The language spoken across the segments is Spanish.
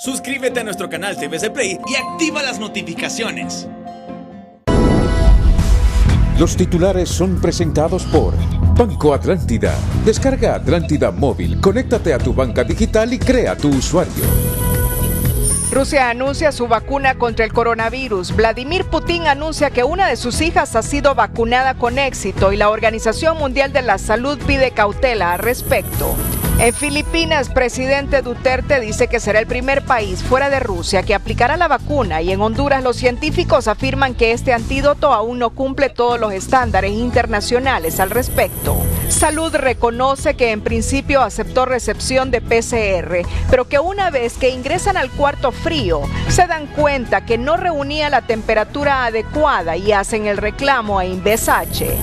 Suscríbete a nuestro canal TVC Play y activa las notificaciones. Los titulares son presentados por Banco Atlántida. Descarga Atlántida Móvil, conéctate a tu banca digital y crea tu usuario. Rusia anuncia su vacuna contra el coronavirus. Vladimir Putin anuncia que una de sus hijas ha sido vacunada con éxito y la Organización Mundial de la Salud pide cautela al respecto. En Filipinas, presidente Duterte dice que será el primer país fuera de Rusia que aplicará la vacuna, y en Honduras los científicos afirman que este antídoto aún no cumple todos los estándares internacionales al respecto. Salud reconoce que en principio aceptó recepción de PCR, pero que una vez que ingresan al cuarto frío, se dan cuenta que no reunía la temperatura adecuada y hacen el reclamo a Invesache.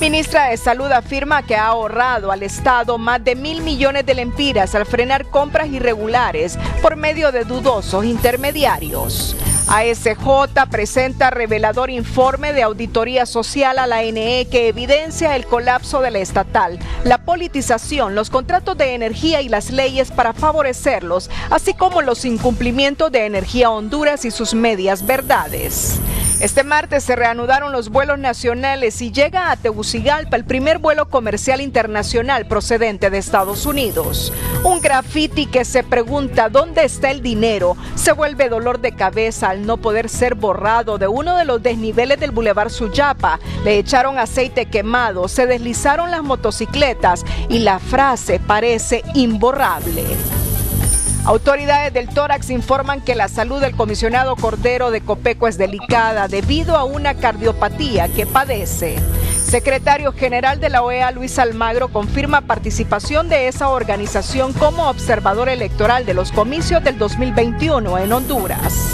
Ministra de Salud afirma que ha ahorrado al Estado más de 1.000 millones de lempiras al frenar compras irregulares por medio de dudosos intermediarios. ASJ presenta revelador informe de auditoría social a la ANE que evidencia el colapso de la estatal, la politización, los contratos de energía y las leyes para favorecerlos, así como los incumplimientos de Energía Honduras y sus medias verdades. Este martes se reanudaron los vuelos nacionales y llega a Tegucigalpa el primer vuelo comercial internacional procedente de Estados Unidos. Un graffiti que se pregunta ¿dónde está el dinero? Se vuelve dolor de cabeza al no poder ser borrado de uno de los desniveles del Boulevard Suyapa. Le echaron aceite quemado, se deslizaron las motocicletas y la frase parece imborrable. Autoridades del tórax informan que la salud del comisionado Cordero de Copeco es delicada debido a una cardiopatía que padece. Secretario General de la OEA, Luis Almagro, confirma participación de esa organización como observador electoral de los comicios del 2021 en Honduras.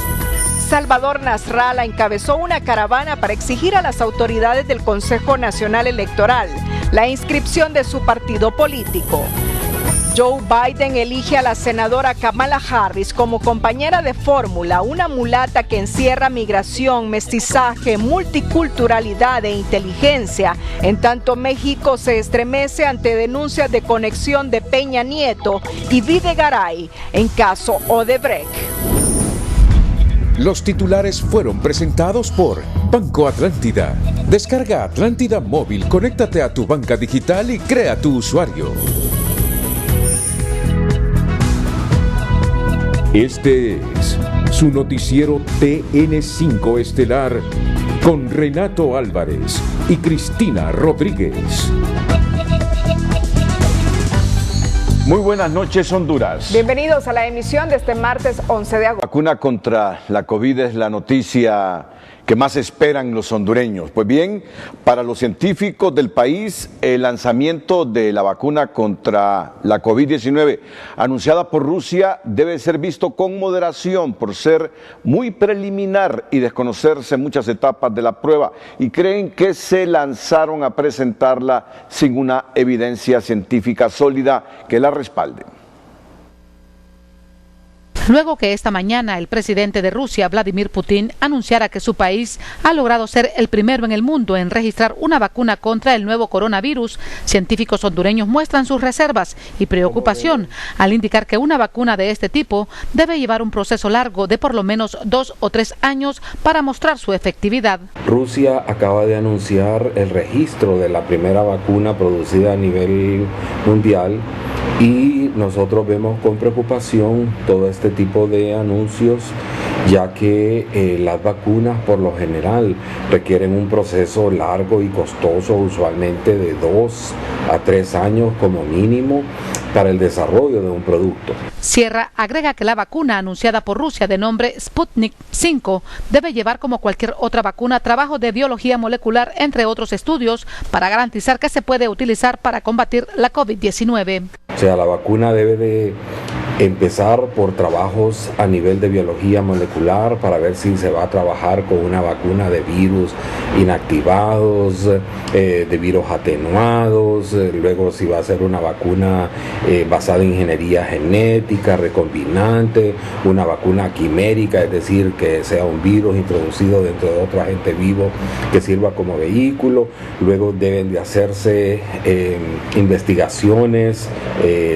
Salvador Nasralla encabezó una caravana para exigir a las autoridades del Consejo Nacional Electoral la inscripción de su partido político. Joe Biden elige a la senadora Kamala Harris como compañera de fórmula, una mulata que encierra migración, mestizaje, multiculturalidad e inteligencia. En tanto, México se estremece ante denuncias de conexión de Peña Nieto y Videgaray en caso Odebrecht. Los titulares fueron presentados por Banco Atlántida. Descarga Atlántida Móvil, conéctate a tu banca digital y crea tu usuario. Este es su noticiero TN5 Estelar con Renato Álvarez y Cristina Rodríguez. Muy buenas noches, Honduras. Bienvenidos a la emisión de este martes 11 de agosto. La vacuna contra la COVID es la noticia que más esperan los hondureños. Pues bien, para los científicos del país, el lanzamiento de la vacuna contra la COVID-19 anunciada por Rusia debe ser visto con moderación por ser muy preliminar y desconocerse muchas etapas de la prueba, y creen que se lanzaron a presentarla sin una evidencia científica sólida que la respalde. Luego que esta mañana el presidente de Rusia, Vladimir Putin, anunciara que su país ha logrado ser el primero en el mundo en registrar una vacuna contra el nuevo coronavirus, científicos hondureños muestran sus reservas y preocupación al indicar que una vacuna de este tipo debe llevar un proceso largo de por lo menos 2 o 3 años para mostrar su efectividad. Rusia acaba de anunciar el registro de la primera vacuna producida a nivel mundial y nosotros vemos con preocupación todo este tipo de anuncios, ya que las vacunas por lo general requieren un proceso largo y costoso, usualmente de 2 a 3 años como mínimo, para el desarrollo de un producto. Sierra agrega que la vacuna anunciada por Rusia de nombre Sputnik 5 debe llevar, como cualquier otra vacuna, trabajo de biología molecular, entre otros estudios, para garantizar que se puede utilizar para combatir la COVID-19. O sea, la vacuna debe de empezar por trabajos a nivel de biología molecular para ver si se va a trabajar con una vacuna de virus inactivados, de virus atenuados, luego si va a ser una vacuna basada en ingeniería genética, recombinante, una vacuna quimérica, es decir, que sea un virus introducido dentro de otro agente vivo que sirva como vehículo. Luego deben de hacerse investigaciones,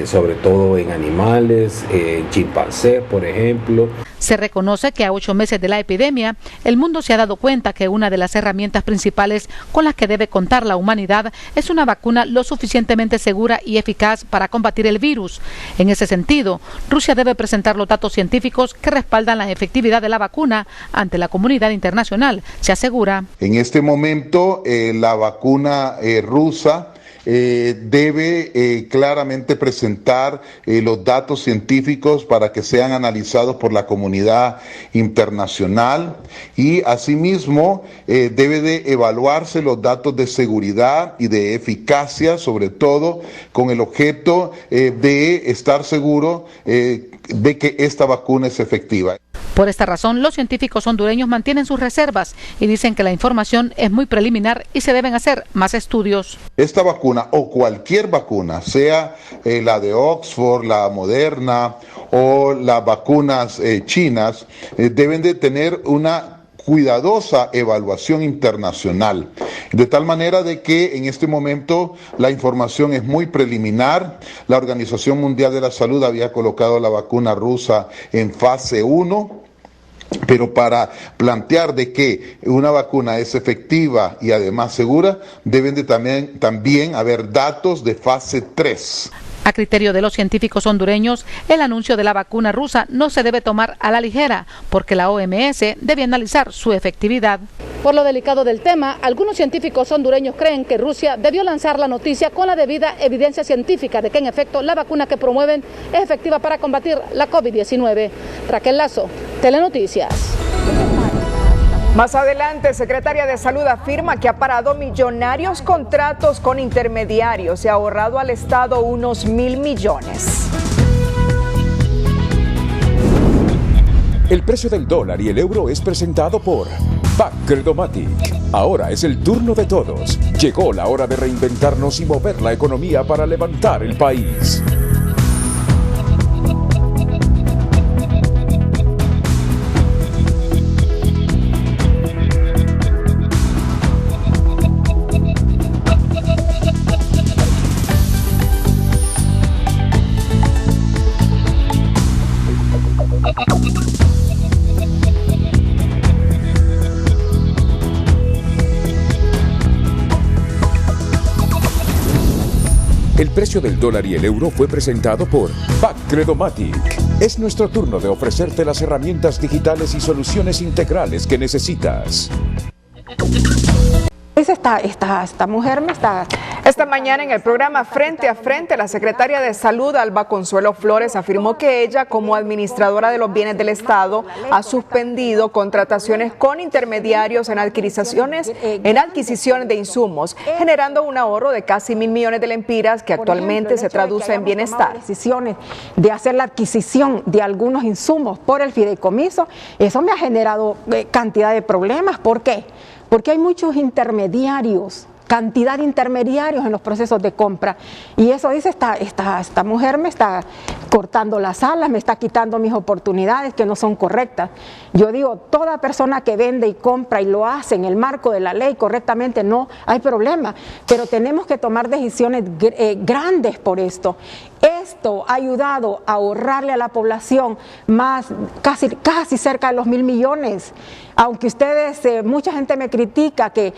sobre todo en animales, animales, en chimpancés, por ejemplo. Se reconoce que a 8 meses de la epidemia, el mundo se ha dado cuenta que una de las herramientas principales con las que debe contar la humanidad es una vacuna lo suficientemente segura y eficaz para combatir el virus. En ese sentido, Rusia debe presentar los datos científicos que respaldan la efectividad de la vacuna ante la comunidad internacional, se asegura. En este momento, la vacuna rusa debe claramente presentar los datos científicos para que sean analizados por la comunidad internacional y asimismo debe de evaluarse los datos de seguridad y de eficacia, sobre todo con el objeto de estar seguro de que esta vacuna es efectiva. Por esta razón, los científicos hondureños mantienen sus reservas y dicen que la información es muy preliminar y se deben hacer más estudios. Esta vacuna o cualquier vacuna, sea la de Oxford, la Moderna o las vacunas chinas, deben de tener una cuidadosa evaluación internacional, de tal manera de que en este momento la información es muy preliminar. La Organización Mundial de la Salud había colocado la vacuna rusa en fase 1, pero para plantear de que una vacuna es efectiva y además segura, deben de también haber datos de fase 3. A criterio de los científicos hondureños, el anuncio de la vacuna rusa no se debe tomar a la ligera, porque la OMS debe analizar su efectividad. Por lo delicado del tema, algunos científicos hondureños creen que Rusia debió lanzar la noticia con la debida evidencia científica de que en efecto la vacuna que promueven es efectiva para combatir la COVID-19. Raquel Lazo, Telenoticias. Más adelante, secretaria de Salud afirma que ha parado millonarios contratos con intermediarios y ha ahorrado al Estado unos 1.000 millones. El precio del dólar y el euro es presentado por Credomatic. Ahora es el turno de todos. Llegó la hora de reinventarnos y mover la economía para levantar el país. El precio del dólar y el euro fue presentado por Credomatic. Es nuestro turno de ofrecerte las herramientas digitales y soluciones integrales que necesitas. Esta mujer me está... Esta mañana en el programa Frente a Frente, la secretaria de Salud, Alba Consuelo Flores, afirmó que ella, como administradora de los bienes del Estado, ha suspendido contrataciones con intermediarios en adquisiciones de insumos, generando un ahorro de casi 1.000 millones de lempiras que actualmente se traduce en bienestar. Decisiones de hacer la adquisición de algunos insumos por el fideicomiso, eso me ha generado cantidad de problemas. ¿Por qué? Porque hay muchos intermediarios, cantidad de intermediarios en los procesos de compra, y eso dice, esta mujer me está cortando las alas, me está quitando mis oportunidades que no son correctas. Yo digo, toda persona que vende y compra y lo hace en el marco de la ley correctamente, no hay problema, pero tenemos que tomar decisiones grandes por esto. Esto ha ayudado a ahorrarle a la población casi cerca de los 1.000 millones. Aunque ustedes, mucha gente me critica que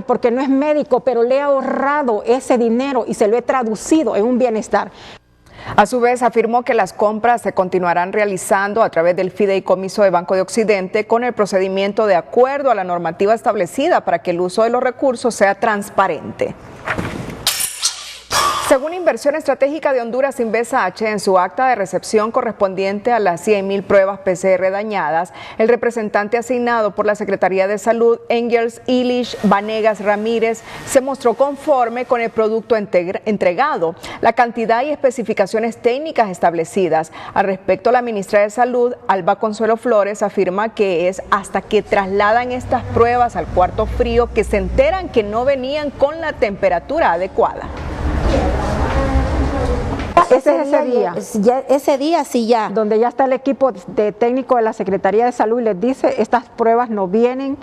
porque no es médico, pero le he ahorrado ese dinero y se lo he traducido en un bienestar. A su vez, afirmó que las compras se continuarán realizando a través del Fideicomiso de Banco de Occidente con el procedimiento de acuerdo a la normativa establecida para que el uso de los recursos sea transparente. Según Inversión Estratégica de Honduras, Invesa H, en su acta de recepción correspondiente a las 100.000 pruebas PCR dañadas, el representante asignado por la Secretaría de Salud, Engels Illich Vanegas Ramírez, se mostró conforme con el producto entregado, la cantidad y especificaciones técnicas establecidas. Al respecto, la ministra de Salud, Alba Consuelo Flores, afirma que es hasta que trasladan estas pruebas al cuarto frío que se enteran que no venían con la temperatura adecuada. Ese es ese día. Ese día sí ya. Donde ya está el equipo de técnico de la Secretaría de Salud y les dice, estas pruebas no vienen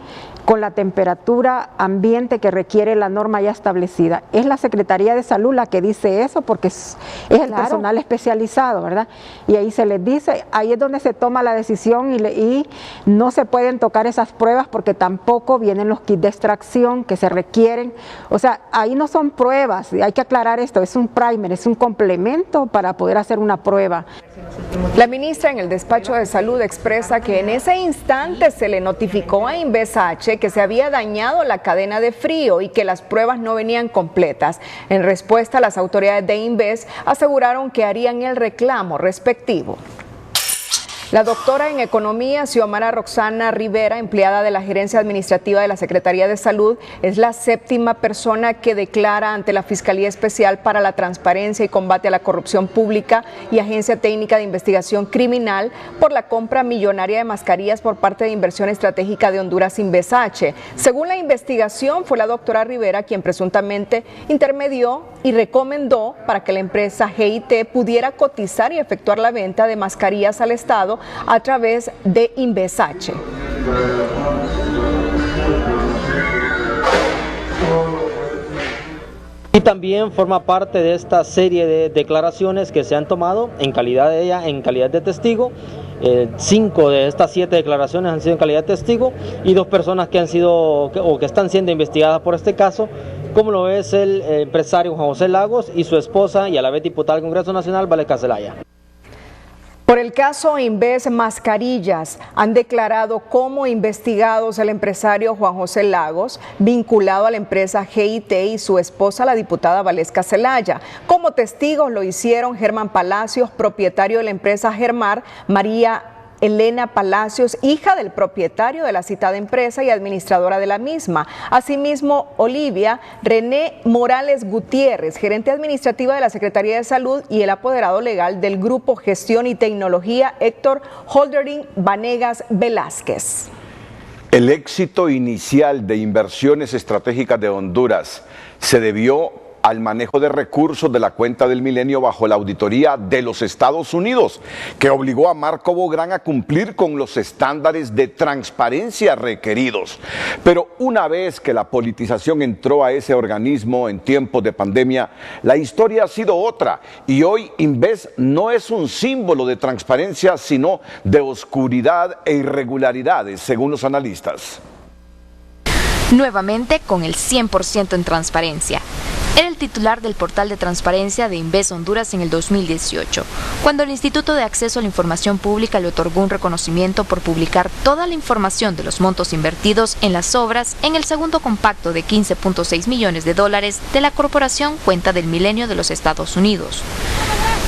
con la temperatura ambiente que requiere la norma ya establecida. Es la Secretaría de Salud la que dice eso porque es el personal especializado, ¿verdad? Y ahí se les dice, ahí es donde se toma la decisión y no se pueden tocar esas pruebas porque tampoco vienen los kits de extracción que se requieren. O sea, ahí no son pruebas, hay que aclarar esto, es un primer, es un complemento para poder hacer una prueba. La ministra en el despacho de salud expresa que en ese instante se le notificó a Invesache que se había dañado la cadena de frío y que las pruebas no venían completas. En respuesta, las autoridades de Inves aseguraron que harían el reclamo respectivo. La doctora en Economía, Xiomara Roxana Rivera, empleada de la Gerencia Administrativa de la Secretaría de Salud, es la 7ª persona que declara ante la Fiscalía Especial para la Transparencia y Combate a la Corrupción Pública y Agencia Técnica de Investigación Criminal por la compra millonaria de mascarillas por parte de Inversión Estratégica de Honduras, Invesache. Según la investigación, fue la doctora Rivera quien presuntamente intermedió y recomendó para que la empresa GIT pudiera cotizar y efectuar la venta de mascarillas al Estado a través de Invesache. Y también forma parte de esta serie de declaraciones que se han tomado en calidad de ella, en calidad de testigo. 5 de estas 7 declaraciones han sido en calidad de testigo y 2 personas que han sido o que están siendo investigadas por este caso, como lo es el empresario Juan José Lagos y su esposa y a la vez diputada del Congreso Nacional, Valesca Zelaya. Por el caso Inves Mascarillas, han declarado como investigados el empresario Juan José Lagos, vinculado a la empresa GIT, y su esposa, la diputada Valesca Zelaya. Como testigos lo hicieron Germán Palacios, propietario de la empresa Germar, María Elena Palacios, hija del propietario de la citada empresa y administradora de la misma. Asimismo, Olivia René Morales Gutiérrez, gerente administrativa de la Secretaría de Salud, y el apoderado legal del Grupo Gestión y Tecnología, Héctor Holdering Vanegas Velázquez. El éxito inicial de Inversiones Estratégicas de Honduras se debió al manejo de recursos de la cuenta del milenio bajo la auditoría de los Estados Unidos, que obligó a Marco Bográn a cumplir con los estándares de transparencia requeridos. Pero una vez que la politización entró a ese organismo en tiempos de pandemia, la historia ha sido otra, y hoy Inves no es un símbolo de transparencia, sino de oscuridad e irregularidades, según los analistas. Nuevamente con el 100% en transparencia. Era el titular del portal de transparencia de Inves Honduras en el 2018, cuando el Instituto de Acceso a la Información Pública le otorgó un reconocimiento por publicar toda la información de los montos invertidos en las obras en el segundo compacto de $15.6 millones de la Corporación Cuenta del Milenio de los Estados Unidos.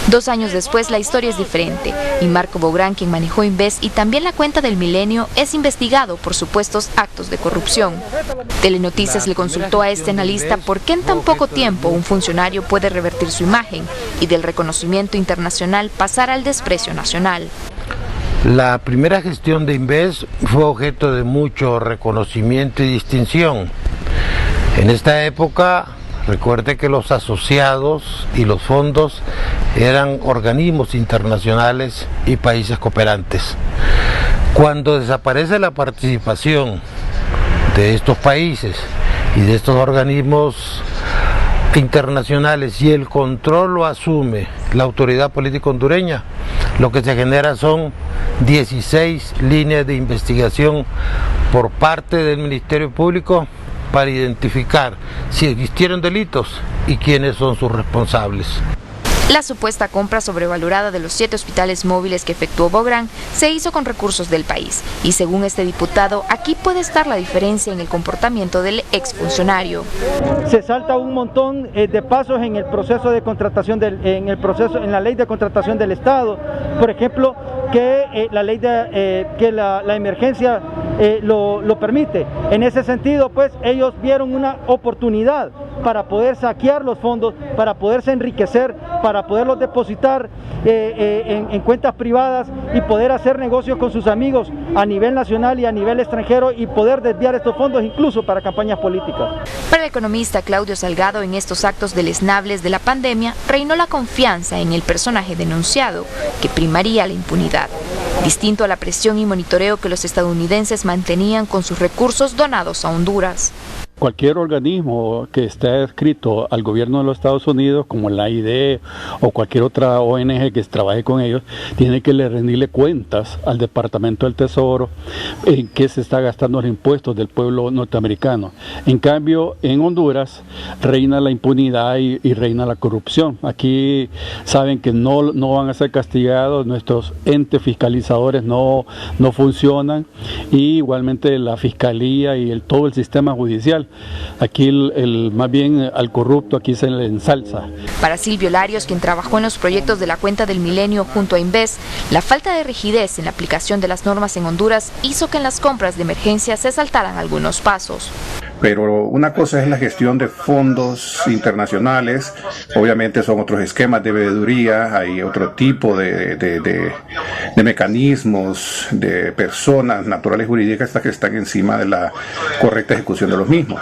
2 años después la historia es diferente y Marco Bográn, quien manejó Inves y también la cuenta del milenio, es investigado por supuestos actos de corrupción. Telenoticias le consultó a este analista por qué en tan poco tiempo un funcionario puede revertir su imagen y del reconocimiento internacional pasar al desprecio nacional. La primera gestión de Inves fue objeto de mucho reconocimiento y distinción. En esta época, recuerde que los asociados y los fondos eran organismos internacionales y países cooperantes. Cuando desaparece la participación de estos países y de estos organismos internacionales y el control lo asume la autoridad política hondureña, lo que se genera son 16 líneas de investigación por parte del Ministerio Público para identificar si existieron delitos y quiénes son sus responsables. La supuesta compra sobrevalorada de los 7 hospitales móviles que efectuó Bográn se hizo con recursos del país y según este diputado, aquí puede estar la diferencia en el comportamiento del exfuncionario. Se salta un montón de pasos en el proceso de contratación, en la ley de contratación del Estado, por ejemplo, que la ley que la emergencia lo permite. En ese sentido, pues ellos vieron una oportunidad para poder saquear los fondos, para poderse enriquecer, para poderlos depositar en cuentas privadas y poder hacer negocios con sus amigos a nivel nacional y a nivel extranjero y poder desviar estos fondos incluso para campañas políticas. Para el economista Claudio Salgado, en estos actos deleznables de la pandemia reinó la confianza en el personaje denunciado, que primaría la impunidad, distinto a la presión y monitoreo que los estadounidenses mantenían con sus recursos donados a Honduras. Cualquier organismo que esté adscrito al gobierno de los Estados Unidos, como la AID o cualquier otra ONG que trabaje con ellos, tiene que rendirle cuentas al Departamento del Tesoro en qué se está gastando los impuestos del pueblo norteamericano. En cambio, en Honduras reina la impunidad y reina la corrupción. Aquí saben que no van a ser castigados, nuestros entes fiscalizadores no funcionan, y igualmente la fiscalía y todo el sistema judicial. Aquí más bien al corrupto aquí se le ensalza. Para Silvio Larios, quien trabajó en los proyectos de la Cuenta del Milenio junto a Inves, la falta de rigidez en la aplicación de las normas en Honduras hizo que en las compras de emergencia se saltaran algunos pasos. Pero una cosa es la gestión de fondos internacionales, obviamente son otros esquemas de veeduría, hay otro tipo de mecanismos, de personas naturales jurídicas que están encima de la correcta ejecución de los mismos.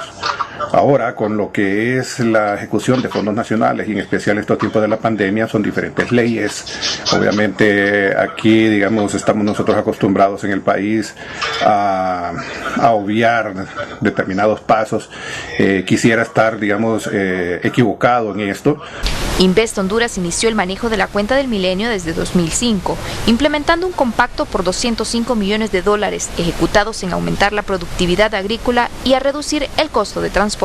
Ahora, con lo que es la ejecución de fondos nacionales, y en especial estos tiempos de la pandemia, son diferentes leyes. Obviamente aquí, digamos, estamos nosotros acostumbrados en el país a obviar determinados pasos. Quisiera estar, digamos, equivocado en esto. Invest Honduras inició el manejo de la Cuenta del Milenio desde 2005, implementando un compacto por $205 millones, ejecutados en aumentar la productividad agrícola y a reducir el costo de transporte.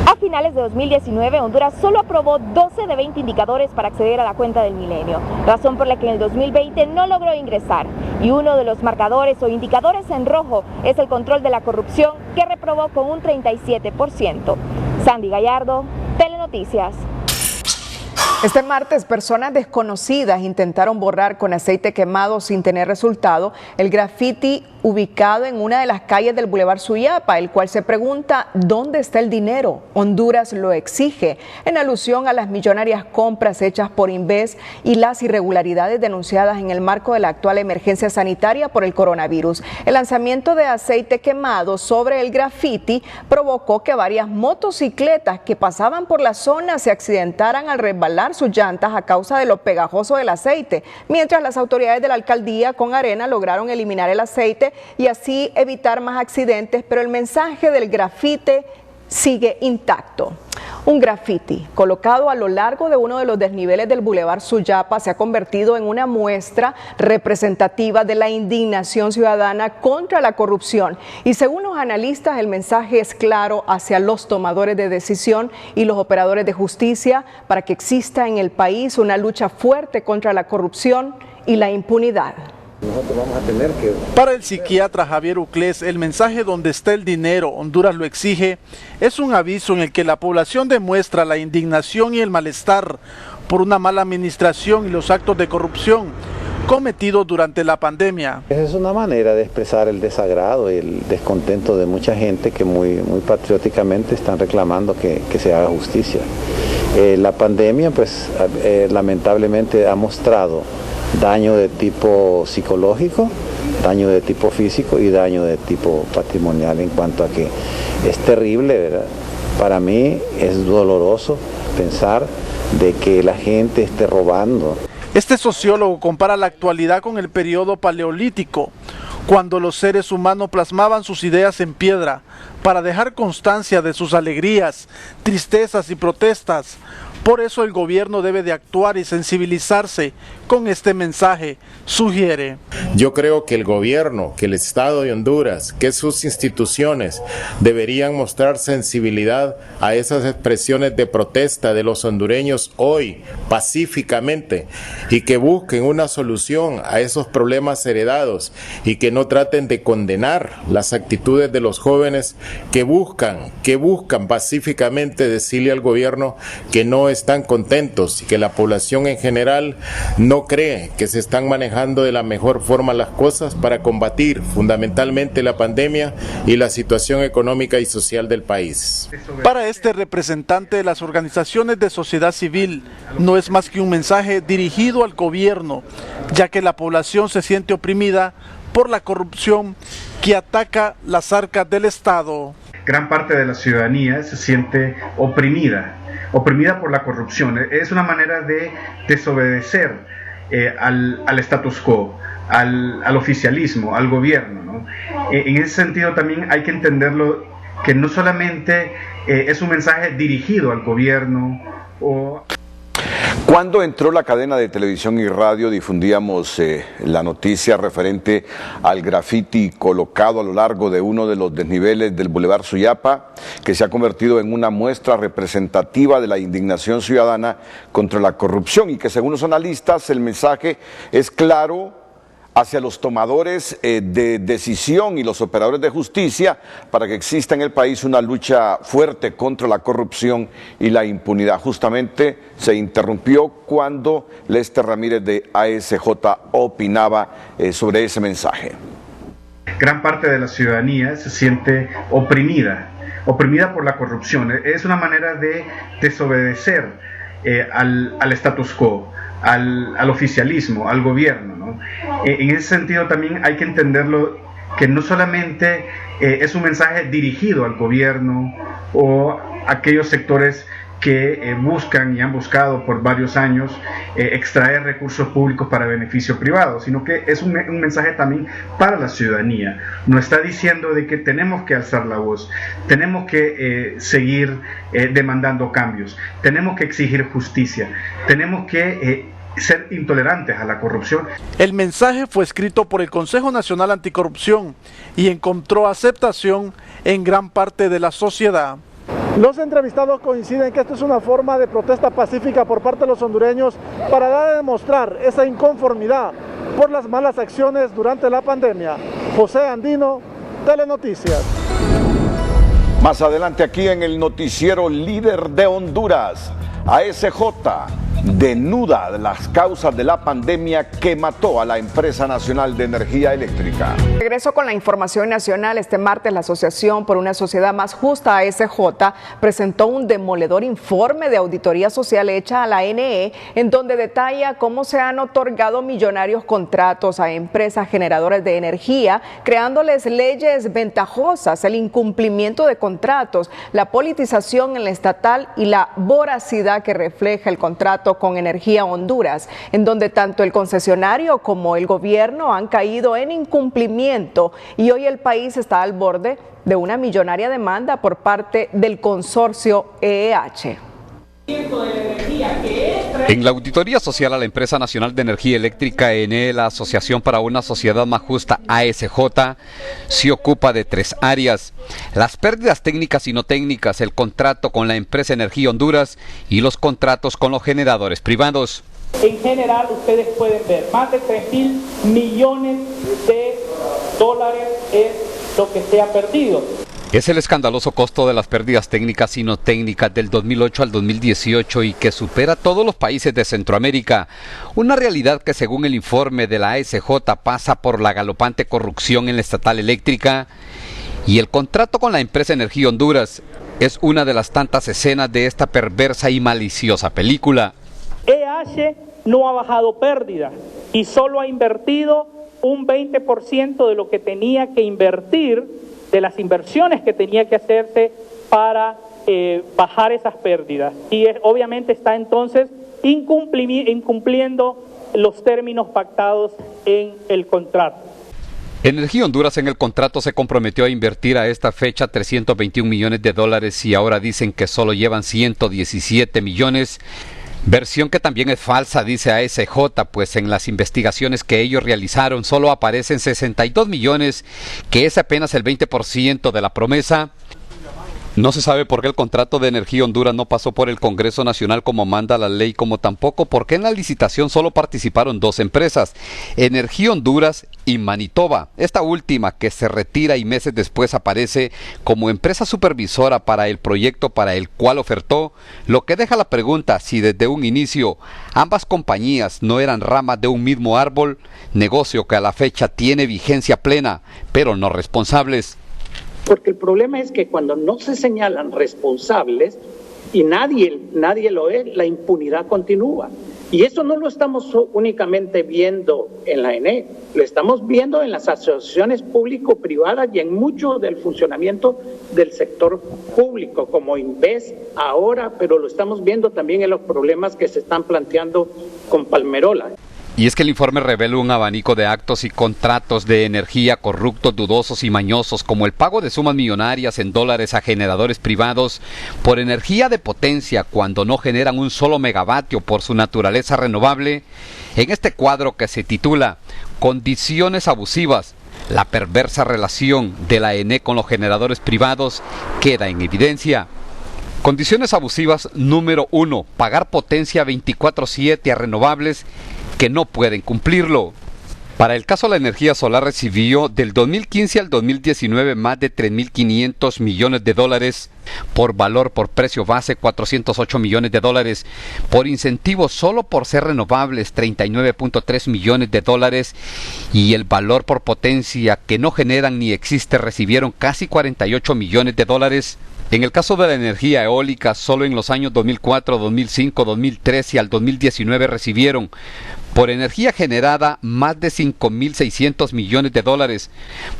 A finales de 2019, Honduras solo aprobó 12 de 20 indicadores para acceder a la Cuenta del Milenio, razón por la que en el 2020 no logró ingresar. Y uno de los marcadores o indicadores en rojo es el control de la corrupción, que reprobó con un 37%. Sandy Gallardo, Telenoticias. Este martes, personas desconocidas intentaron borrar con aceite quemado sin tener resultado el grafiti ubicado en una de las calles del Boulevard Suyapa, el cual se pregunta ¿dónde está el dinero? Honduras lo exige, en alusión a las millonarias compras hechas por Inves y las irregularidades denunciadas en el marco de la actual emergencia sanitaria por el coronavirus. El lanzamiento de aceite quemado sobre el grafiti provocó que varias motocicletas que pasaban por la zona se accidentaran al resbalar sus llantas a causa de lo pegajoso del aceite, mientras las autoridades de la alcaldía con arena lograron eliminar el aceite y así evitar más accidentes, pero el mensaje del grafite sigue intacto. Un grafiti colocado a lo largo de uno de los desniveles del Boulevard Suyapa se ha convertido en una muestra representativa de la indignación ciudadana contra la corrupción. Y según los analistas, el mensaje es claro hacia los tomadores de decisión y los operadores de justicia para que exista en el país una lucha fuerte contra la corrupción y la impunidad. Nosotros vamos a tener que... Para el psiquiatra Javier Uclés, el mensaje "donde está el dinero, Honduras lo exige" es un aviso en el que la población demuestra la indignación y el malestar por una mala administración y los actos de corrupción cometidos durante la pandemia. Es una manera de expresar el desagrado y el descontento de mucha gente que muy patrióticamente están reclamando que se haga justicia. La pandemia, pues, lamentablemente ha mostrado daño de tipo psicológico, daño de tipo físico y daño de tipo patrimonial, en cuanto a que es terrible, ¿verdad? Para mí es doloroso pensar de que la gente esté robando. Este sociólogo compara la actualidad con el periodo paleolítico, cuando los seres humanos plasmaban sus ideas en piedra para dejar constancia de sus alegrías, tristezas y protestas. Por eso el gobierno debe de actuar y sensibilizarse con este mensaje, sugiere. Yo creo que el gobierno, que el Estado de Honduras, que sus instituciones deberían mostrar sensibilidad a esas expresiones de protesta de los hondureños hoy, pacíficamente, y que busquen una solución a esos problemas heredados y que no traten de condenar las actitudes de los jóvenes que buscan pacíficamente decirle al gobierno que no están contentos y que la población en general no cree que se están manejando de la mejor forma las cosas para combatir fundamentalmente la pandemia y la situación económica y social del país. Para este representante de las organizaciones de sociedad civil, no es más que un mensaje dirigido al gobierno, ya que la población se siente oprimida por la corrupción que ataca las arcas del Estado. Gran parte de la ciudadanía se siente oprimida por la corrupción. Es una manera de desobedecer al status quo, al oficialismo, al gobierno, ¿no? En ese sentido también hay que entenderlo que no solamente es un mensaje dirigido al gobierno o... Cuando entró la cadena de televisión y radio difundíamos la noticia referente al grafiti colocado a lo largo de uno de los desniveles del Boulevard Suyapa, que se ha convertido en una muestra representativa de la indignación ciudadana contra la corrupción y que según los analistas el mensaje es claro hacia los tomadores de decisión y los operadores de justicia para que exista en el país una lucha fuerte contra la corrupción y la impunidad. Justamente se interrumpió cuando Lester Ramírez de ASJ opinaba sobre ese mensaje. Gran parte de la ciudadanía se siente oprimida por la corrupción. Es una manera de desobedecer al status quo, al oficialismo, al gobierno, ¿no? En ese sentido también hay que entenderlo que no solamente es un mensaje dirigido al gobierno o a aquellos sectores que buscan y han buscado por varios años extraer recursos públicos para beneficio privado, sino que es un mensaje también para la ciudadanía. Nos está diciendo de que tenemos que alzar la voz, tenemos que seguir demandando cambios, tenemos que exigir justicia, tenemos que ser intolerantes a la corrupción. El mensaje fue escrito por el Consejo Nacional Anticorrupción y encontró aceptación en gran parte de la sociedad. Los entrevistados coinciden que esto es una forma de protesta pacífica por parte de los hondureños para dar a demostrar esa inconformidad por las malas acciones durante la pandemia. José Andino, Telenoticias. Más adelante aquí en el noticiero líder de Honduras, ASJ denuda las causas de la pandemia que mató a la empresa nacional de energía eléctrica. Regreso con la información nacional. Este martes la Asociación por una Sociedad Más Justa, ASJ, presentó un demoledor informe de auditoría social hecha a la ANE, en donde detalla cómo se han otorgado millonarios contratos a empresas generadoras de energía, creándoles leyes ventajosas, el incumplimiento de contratos, la politización en la estatal y la voracidad que refleja el contrato con Energía Honduras, en donde tanto el concesionario como el gobierno han caído en incumplimiento y hoy el país está al borde de una millonaria demanda por parte del consorcio EEH. En la auditoría social a la Empresa Nacional de Energía Eléctrica ENE, la Asociación para una Sociedad Más Justa, ASJ, se ocupa de 3 áreas: las pérdidas técnicas y no técnicas, el contrato con la empresa Energía Honduras y los contratos con los generadores privados. En general, ustedes pueden ver, más de 3.000 millones de dólares es lo que se ha perdido. Es el escandaloso costo de las pérdidas técnicas y no técnicas del 2008 al 2018 y que supera a todos los países de Centroamérica. Una realidad que según el informe de la ASJ pasa por la galopante corrupción en la estatal eléctrica y el contrato con la empresa Energía Honduras es una de las tantas escenas de esta perversa y maliciosa película. EH no ha bajado pérdidas y solo ha invertido un 20% de lo que tenía que invertir, de las inversiones que tenía que hacerse para bajar esas pérdidas. Y obviamente está entonces incumpliendo los términos pactados en el contrato. Energía Honduras en el contrato se comprometió a invertir a esta fecha 321 millones de dólares y ahora dicen que solo llevan 117 millones. Versión que también es falsa, dice ASJ, pues en las investigaciones que ellos realizaron solo aparecen 62 millones, que es apenas el 20% de la promesa. No se sabe por qué el contrato de Energía Honduras no pasó por el Congreso Nacional como manda la ley, como tampoco por qué en la licitación solo participaron 2 empresas, Energía Honduras y Manitoba. Esta última, que se retira y meses después aparece como empresa supervisora para el proyecto para el cual ofertó, lo que deja la pregunta si desde un inicio ambas compañías no eran ramas de un mismo árbol, negocio que a la fecha tiene vigencia plena, pero no responsables. Porque el problema es que cuando no se señalan responsables y nadie lo es, la impunidad continúa. Y eso no lo estamos únicamente viendo en la ENE, lo estamos viendo en las asociaciones público-privadas y en mucho del funcionamiento del sector público, como Inves ahora, pero lo estamos viendo también en los problemas que se están planteando con Palmerola. Y es que el informe revela un abanico de actos y contratos de energía corruptos, dudosos y mañosos, como el pago de sumas millonarias en dólares a generadores privados por energía de potencia cuando no generan un solo megavatio por su naturaleza renovable. En este cuadro que se titula Condiciones abusivas, la perversa relación de la ENE con los generadores privados queda en evidencia. Condiciones abusivas número 1, pagar potencia 24/7 a renovables que no pueden cumplirlo. Para el caso, la energía solar recibió del 2015 al 2019 más de 3.500 millones de dólares por valor, por precio base 408 millones de dólares, por incentivos solo por ser renovables 39.3 millones de dólares y el valor por potencia que no generan ni existe recibieron casi 48 millones de dólares. En el caso de la energía eólica, solo en los años 2004, 2005, 2013 y al 2019 recibieron por energía generada más de 5.600 millones de dólares,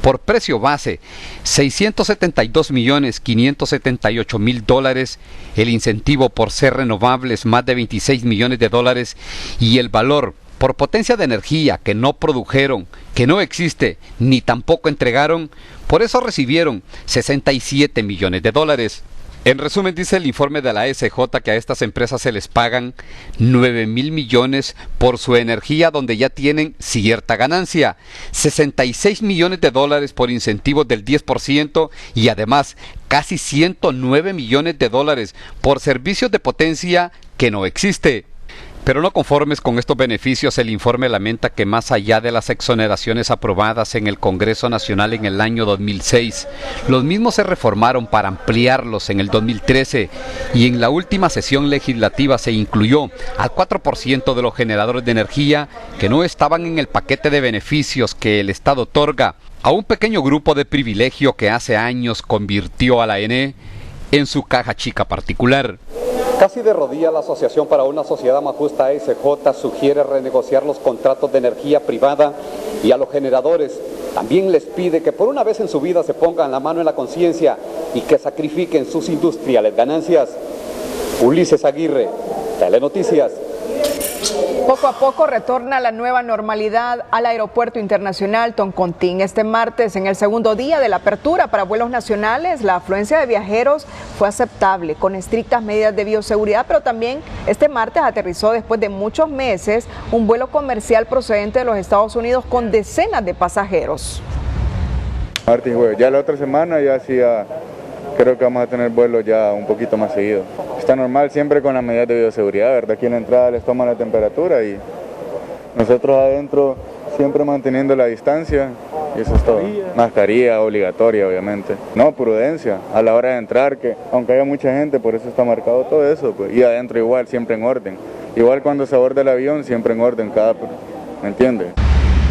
por precio base 672.578.000 dólares, el incentivo por ser renovables más de 26 millones de dólares y el valor por potencia de energía que no produjeron, que no existe, ni tampoco entregaron, por eso recibieron 67 millones de dólares. En resumen, dice el informe de la SJ que a estas empresas se les pagan 9.000 millones por su energía donde ya tienen cierta ganancia, 66 millones de dólares por incentivos del 10% y además casi 109 millones de dólares por servicios de potencia que no existe. Pero no conformes con estos beneficios, el informe lamenta que más allá de las exoneraciones aprobadas en el Congreso Nacional en el año 2006, los mismos se reformaron para ampliarlos en el 2013 y en la última sesión legislativa se incluyó al 4% de los generadores de energía que no estaban en el paquete de beneficios que el Estado otorga a un pequeño grupo de privilegio que hace años convirtió a la ENE en su caja chica particular. Casi de rodillas, la Asociación para una Sociedad Más Justa ASJ sugiere renegociar los contratos de energía privada y a los generadores también les pide que por una vez en su vida se pongan la mano en la conciencia y que sacrifiquen sus industriales ganancias. Ulises Aguirre, Telenoticias. Poco a poco retorna la nueva normalidad al Aeropuerto Internacional Toncontín. Este martes, en el segundo día de la apertura para vuelos nacionales, la afluencia de viajeros fue aceptable, con estrictas medidas de bioseguridad, pero también este martes aterrizó después de muchos meses un vuelo comercial procedente de los Estados Unidos con decenas de pasajeros. Martes y jueves, ya la otra semana ya hacía... Creo que vamos a tener vuelos ya un poquito más seguido. Está normal siempre con las medidas de bioseguridad, ¿verdad? Aquí en la entrada les toman la temperatura y nosotros adentro siempre manteniendo la distancia y eso es todo. Mascarilla obligatoria, obviamente. No, prudencia a la hora de entrar, que aunque haya mucha gente, por eso está marcado todo eso, pues. Y adentro igual, siempre en orden. Igual cuando se aborda el avión, siempre en orden, ¿me entiende?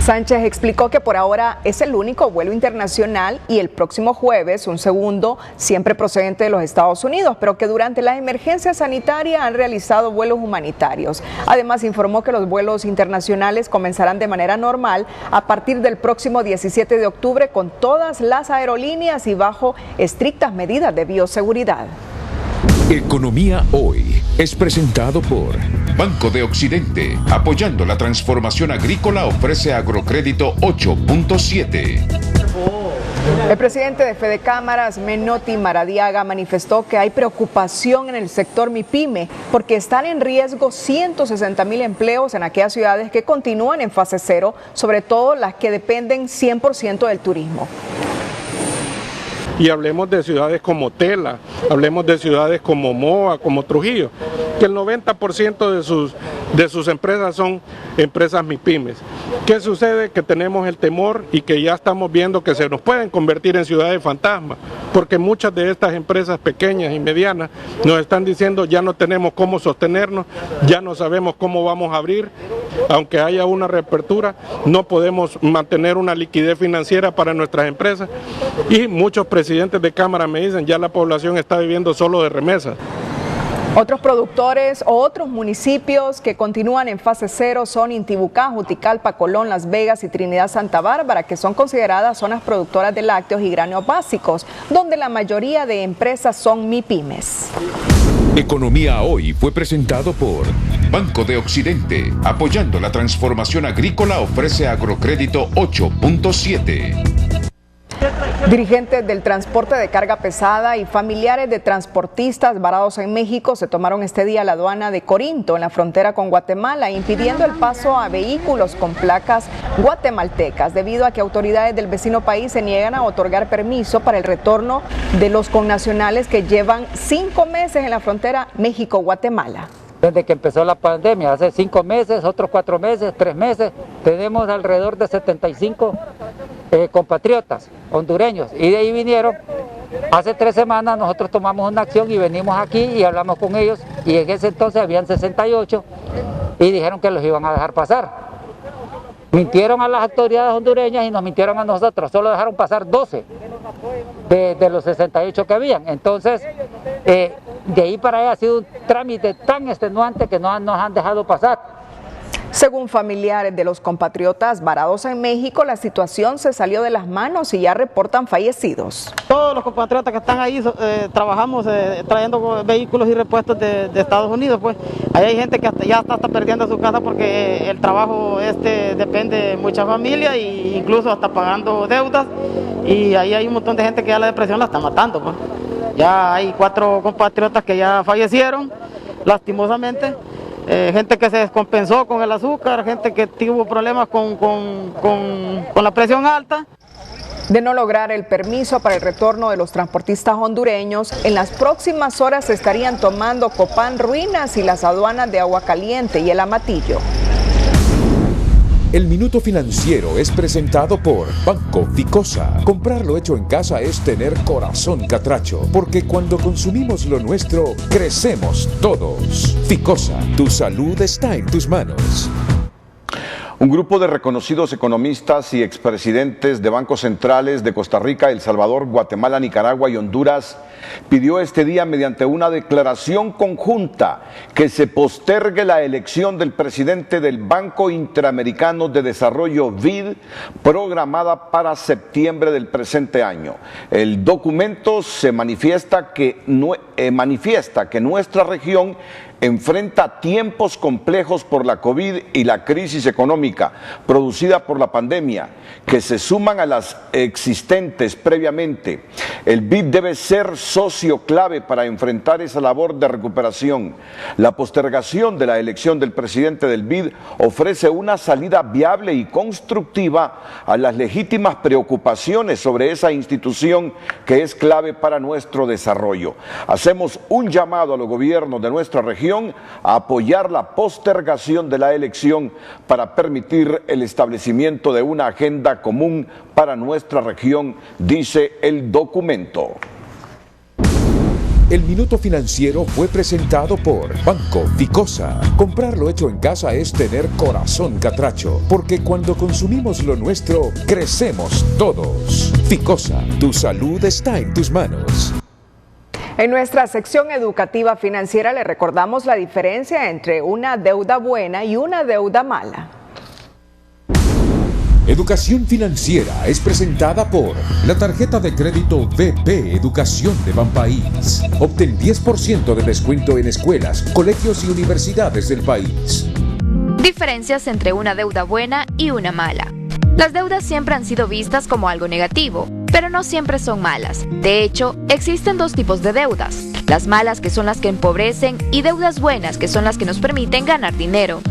Sánchez explicó que por ahora es el único vuelo internacional y el próximo jueves un segundo, siempre procedente de los Estados Unidos, pero que durante la emergencia sanitaria han realizado vuelos humanitarios. Además, informó que los vuelos internacionales comenzarán de manera normal a partir del próximo 17 de octubre con todas las aerolíneas y bajo estrictas medidas de bioseguridad. Economía Hoy es presentado por Banco de Occidente, apoyando la transformación agrícola, ofrece agrocrédito 8.7. El presidente de Fedecámaras, Menotti Maradiaga, manifestó que hay preocupación en el sector MIPYME porque están en riesgo 160.000 empleos en aquellas ciudades que continúan en fase cero, sobre todo las que dependen 100% del turismo. y hablemos de ciudades como Tela, hablemos de ciudades como Moa, como Trujillo, que el 90% de sus empresas son empresas MIPYMES. ¿Qué sucede? Que tenemos el temor y que ya estamos viendo que se nos pueden convertir en ciudades fantasma, porque muchas de estas empresas pequeñas y medianas nos están diciendo ya no tenemos cómo sostenernos, ya no sabemos cómo vamos a abrir, aunque haya una reapertura, no podemos mantener una liquidez financiera para nuestras empresas, y muchos presidentes de cámara me dicen ya la población está viviendo solo de remesas. Otros productores o otros municipios que continúan en fase 0 son Intibucá, Juticalpa, Colón, Las Vegas y Trinidad Santa Bárbara, que son consideradas zonas productoras de lácteos y granos básicos, donde la mayoría de empresas son MIPYMES. Economía Hoy fue presentado por Banco de Occidente. Apoyando la transformación agrícola, ofrece Agrocrédito 8.7. Dirigentes del transporte de carga pesada y familiares de transportistas varados en México se tomaron este día la aduana de Corinto, en la frontera con Guatemala, impidiendo el paso a vehículos con placas guatemaltecas, debido a que autoridades del vecino país se niegan a otorgar permiso para el retorno de los connacionales que llevan 5 meses en la frontera México-Guatemala. Desde que empezó la pandemia, hace 5 meses, otros 4 meses, 3 meses, tenemos alrededor de 75 compatriotas hondureños, y de ahí vinieron. Hace 3 semanas nosotros tomamos una acción y venimos aquí y hablamos con ellos, y en ese entonces habían 68 y dijeron que los iban a dejar pasar. Mintieron a las autoridades hondureñas y nos mintieron a nosotros, solo dejaron pasar 12 de los 68 que habían. Entonces, de ahí para allá ha sido un trámite tan extenuante que no nos han dejado pasar. Según familiares de los compatriotas varados en México, la situación se salió de las manos y ya reportan fallecidos. Todos los compatriotas que están ahí trabajamos trayendo vehículos y repuestos de Estados Unidos, pues ahí hay gente que ya está perdiendo su casa porque el trabajo depende de mucha familia e incluso hasta pagando deudas, y ahí hay un montón de gente que ya la depresión la está matando, pues. Ya hay 4 compatriotas que ya fallecieron, lastimosamente. Gente que se descompensó con el azúcar, gente que tuvo problemas con la presión alta. De no lograr el permiso para el retorno de los transportistas hondureños, en las próximas horas se estarían tomando Copán, Ruinas y las aduanas de Agua Caliente y el Amatillo. El Minuto Financiero es presentado por Banco Ficosa. Comprar lo hecho en casa es tener corazón catracho, porque cuando consumimos lo nuestro, crecemos todos. Ficosa, tu salud está en tus manos. Un grupo de reconocidos economistas y expresidentes de bancos centrales de Costa Rica, El Salvador, Guatemala, Nicaragua y Honduras pidió este día mediante una declaración conjunta que se postergue la elección del presidente del Banco Interamericano de Desarrollo BID, programada para septiembre del presente año. El documento se manifiesta que nuestra región enfrenta tiempos complejos por la COVID y la crisis económica producida por la pandemia, que se suman a las existentes previamente. El BID debe ser socio clave para enfrentar esa labor de recuperación. La postergación de la elección del presidente del BID ofrece una salida viable y constructiva a las legítimas preocupaciones sobre esa institución que es clave para nuestro desarrollo. Hacemos un llamado a los gobiernos de nuestra región a apoyar la postergación de la elección para permitir el establecimiento de una agenda común para nuestra región, dice el documento. El Minuto Financiero fue presentado por Banco Ficosa. Comprar lo hecho en casa es tener corazón catracho, porque cuando consumimos lo nuestro, crecemos todos. Ficosa, tu salud está en tus manos. En nuestra sección educativa financiera le recordamos la diferencia entre una deuda buena y una deuda mala. Educación Financiera es presentada por la tarjeta de crédito VP Educación de Banpaís. Obtén 10% de descuento en escuelas, colegios y universidades del país. Diferencias entre una deuda buena y una mala. Las deudas siempre han sido vistas como algo negativo, pero no siempre son malas. De hecho, existen 2 tipos de deudas: las malas, que son las que empobrecen, y deudas buenas, que son las que nos permiten ganar dinero.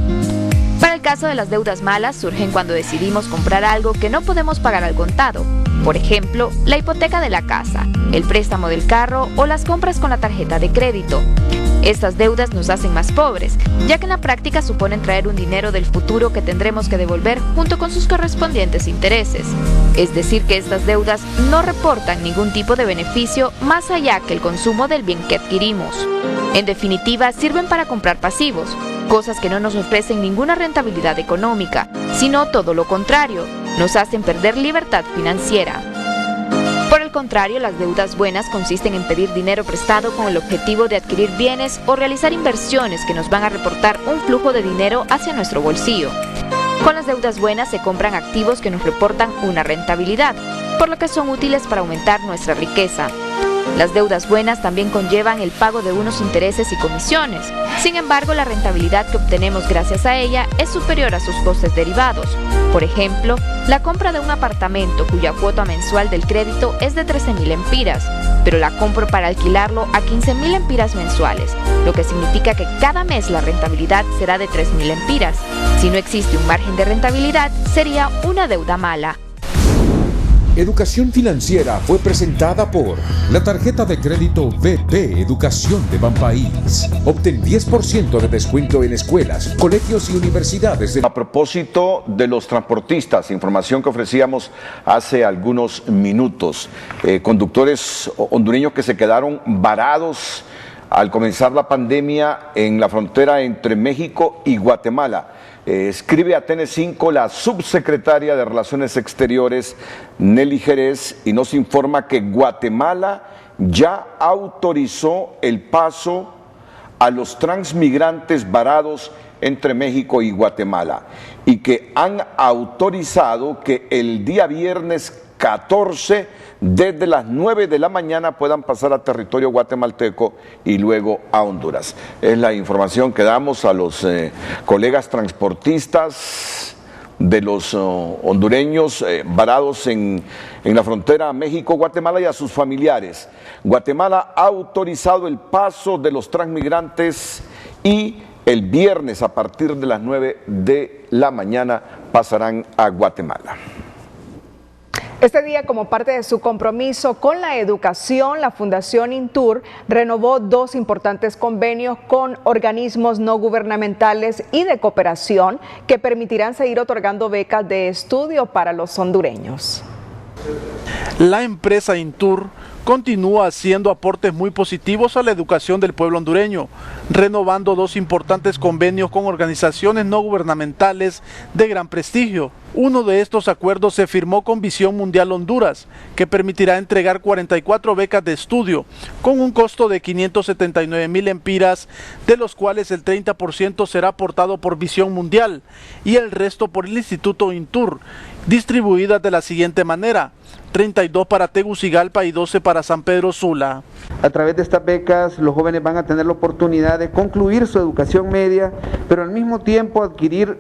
Para el caso de las deudas malas, surgen cuando decidimos comprar algo que no podemos pagar al contado. Por ejemplo, la hipoteca de la casa, el préstamo del carro o las compras con la tarjeta de crédito. Estas deudas nos hacen más pobres, ya que en la práctica suponen traer un dinero del futuro que tendremos que devolver junto con sus correspondientes intereses. Es decir, que estas deudas no reportan ningún tipo de beneficio más allá que el consumo del bien que adquirimos. En definitiva, sirven para comprar pasivos, cosas que no nos ofrecen ninguna rentabilidad económica, sino todo lo contrario, nos hacen perder libertad financiera. Por el contrario, las deudas buenas consisten en pedir dinero prestado con el objetivo de adquirir bienes o realizar inversiones que nos van a reportar un flujo de dinero hacia nuestro bolsillo. Con las deudas buenas se compran activos que nos reportan una rentabilidad, por lo que son útiles para aumentar nuestra riqueza. Las deudas buenas también conllevan el pago de unos intereses y comisiones. Sin embargo, la rentabilidad que obtenemos gracias a ella es superior a sus costes derivados. Por ejemplo, la compra de un apartamento cuya cuota mensual del crédito es de 13.000 empiras, pero la compro para alquilarlo a 15.000 empiras mensuales, lo que significa que cada mes la rentabilidad será de 3.000 empiras. Si no existe un margen de rentabilidad, sería una deuda mala. Educación Financiera fue presentada por la tarjeta de crédito BP Educación de Banpaís. Obtén 10% de descuento en escuelas, colegios y universidades. A propósito de los transportistas, información que ofrecíamos hace algunos minutos, conductores hondureños que se quedaron varados al comenzar la pandemia en la frontera entre México y Guatemala. Escribe a TN5 la subsecretaria de Relaciones Exteriores, Nelly Jerez, y nos informa que Guatemala ya autorizó el paso a los transmigrantes varados entre México y Guatemala y que han autorizado que el día viernes 14 desde las 9 de la mañana puedan pasar a territorio guatemalteco y luego a Honduras. Es la información que damos a los colegas transportistas de los hondureños varados en la frontera México-Guatemala y a sus familiares. Guatemala ha autorizado el paso de los transmigrantes y el viernes a partir de las 9 de la mañana pasarán a Guatemala. Este día, como parte de su compromiso con la educación, la Fundación Intur renovó 2 importantes convenios con organismos no gubernamentales y de cooperación que permitirán seguir otorgando becas de estudio para los hondureños. La empresa Intur continúa haciendo aportes muy positivos a la educación del pueblo hondureño, renovando 2 importantes convenios con organizaciones no gubernamentales de gran prestigio. Uno de estos acuerdos se firmó con Visión Mundial Honduras, que permitirá entregar 44 becas de estudio con un costo de 579.000 empiras, de los cuales el 30% será aportado por Visión Mundial y el resto por el Instituto Intur, distribuidas de la siguiente manera: 32 para Tegucigalpa y 12 para San Pedro Sula. A través de estas becas, los jóvenes van a tener la oportunidad de concluir su educación media, pero al mismo tiempo adquirir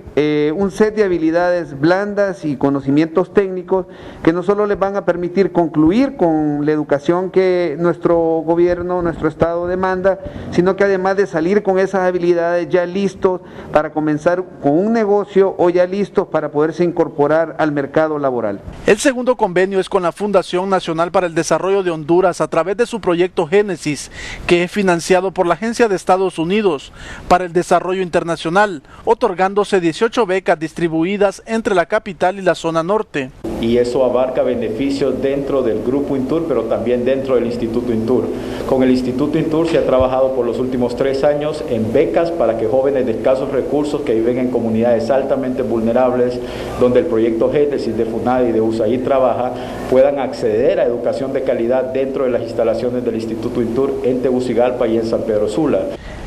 un set de habilidades blandas y conocimientos técnicos que no solo les van a permitir concluir con la educación que nuestro gobierno, nuestro Estado demanda, sino que además de salir con esas habilidades ya listos para comenzar con un negocio o ya listos para poderse incorporar al mercado laboral. El segundo convenio es con la Fundación Nacional para el Desarrollo de Honduras a través de su proyecto Génesis, que es financiado por la Agencia de Estados Unidos para el Desarrollo Internacional, otorgándose 18 becas distribuidas entre la capital y la zona norte. Y eso abarca beneficios dentro del Grupo Intur, pero también dentro del Instituto Intur. Con el Instituto Intur se ha trabajado por los últimos 3 años en becas para que jóvenes de escasos recursos que viven en comunidades altamente vulnerables, donde el proyecto Génesis de FUNAD y de USAID trabaja, puedan acceder a educación de calidad dentro de las instalaciones del Instituto Intur en Tegucigalpa y en San Pedro Sula.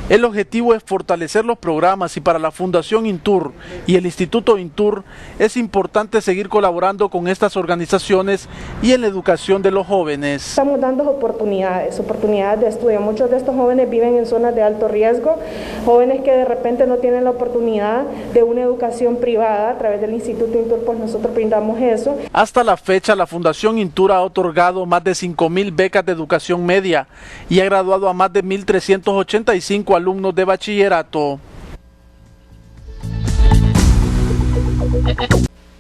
El objetivo es fortalecer los programas y para la Fundación Intur y el Instituto Intur es importante seguir colaborando con estas organizaciones y en la educación de los jóvenes. Estamos dando oportunidades de estudio. Muchos de estos jóvenes viven en zonas de alto riesgo, jóvenes que de repente no tienen la oportunidad de una educación privada. A través del Instituto Intur, pues nosotros brindamos eso. Hasta la fecha, la Fundación Intur ha otorgado más de 5.000 becas de educación media y ha graduado a más de 1.385 alumnos de bachillerato.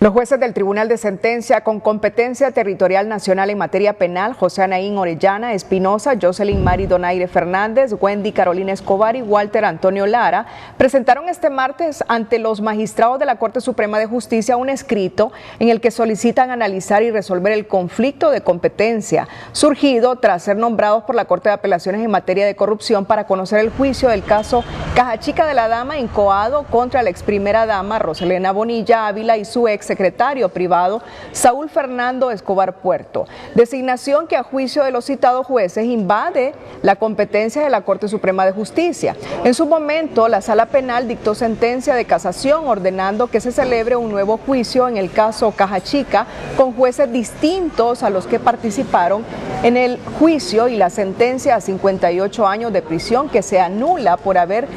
Los jueces del Tribunal de Sentencia con competencia territorial nacional en materia penal, José Anaín Orellana Espinosa, Jocelyn Mari Donaire Fernández, Wendy Carolina Escobar y Walter Antonio Lara, presentaron este martes ante los magistrados de la Corte Suprema de Justicia un escrito en el que solicitan analizar y resolver el conflicto de competencia surgido tras ser nombrados por la Corte de Apelaciones en materia de corrupción para conocer el juicio del caso Caja Chica de la Dama incoado contra la ex primera dama Roselena Bonilla Ávila y su ex secretario privado Saúl Fernando Escobar Puerto, designación que a juicio de los citados jueces invade la competencia de la Corte Suprema de Justicia. En su momento, la Sala Penal dictó sentencia de casación ordenando que se celebre un nuevo juicio en el caso Caja Chica con jueces distintos a los que participaron en el juicio y la sentencia a 58 años de prisión que se anula por haber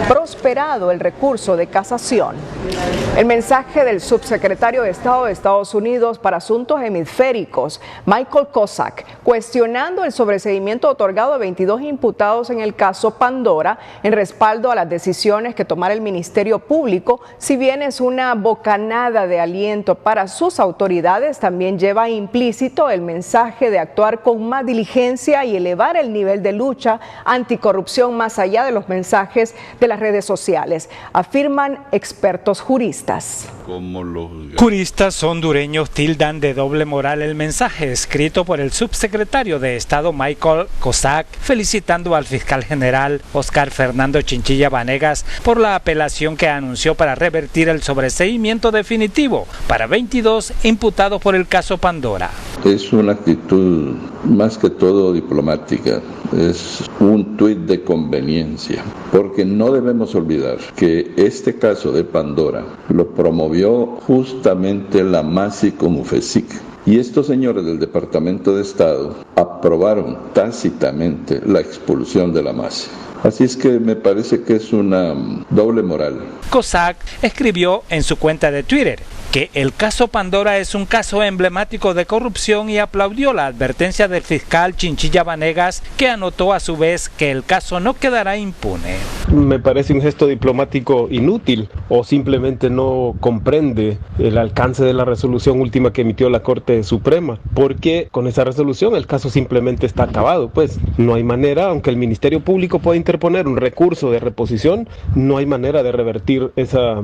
prosperado el recurso de casación. El mensaje del subsecretario de Estado de Estados Unidos para Asuntos Hemisféricos, Michael Kozak, cuestionando el sobreseimiento otorgado a 22 imputados en el caso Pandora en respaldo a las decisiones que tomara el Ministerio Público, si bien es una bocanada de aliento para sus autoridades, también lleva implícito el mensaje de actuar con más diligencia y elevar el nivel de lucha anticorrupción más allá de los mensajes de las redes sociales, afirman expertos juristas. Juristas hondureños tildan de doble moral el mensaje escrito por el subsecretario de Estado Michael Kozak, felicitando al fiscal general Oscar Fernando Chinchilla Vanegas por la apelación que anunció para revertir el sobreseimiento definitivo para 22 imputados por el caso Pandora. Es una actitud más que todo diplomática, es un tuit de conveniencia, porque no debemos olvidar que este caso de Pandora lo promovió justamente la MASI como FESIC. Y estos señores del Departamento de Estado aprobaron tácitamente la expulsión de la MASI. Así es que me parece que es una doble moral. Kozak escribió en su cuenta de Twitter que el caso Pandora es un caso emblemático de corrupción y aplaudió la advertencia del fiscal Chinchilla Vanegas, que anotó a su vez que el caso no quedará impune. Me parece un gesto diplomático inútil o simplemente no comprende el alcance de la resolución última que emitió la Corte Suprema, porque con esa resolución el caso simplemente está acabado, pues no hay manera, aunque el Ministerio Público pueda interponer un recurso de reposición, no hay manera de revertir esa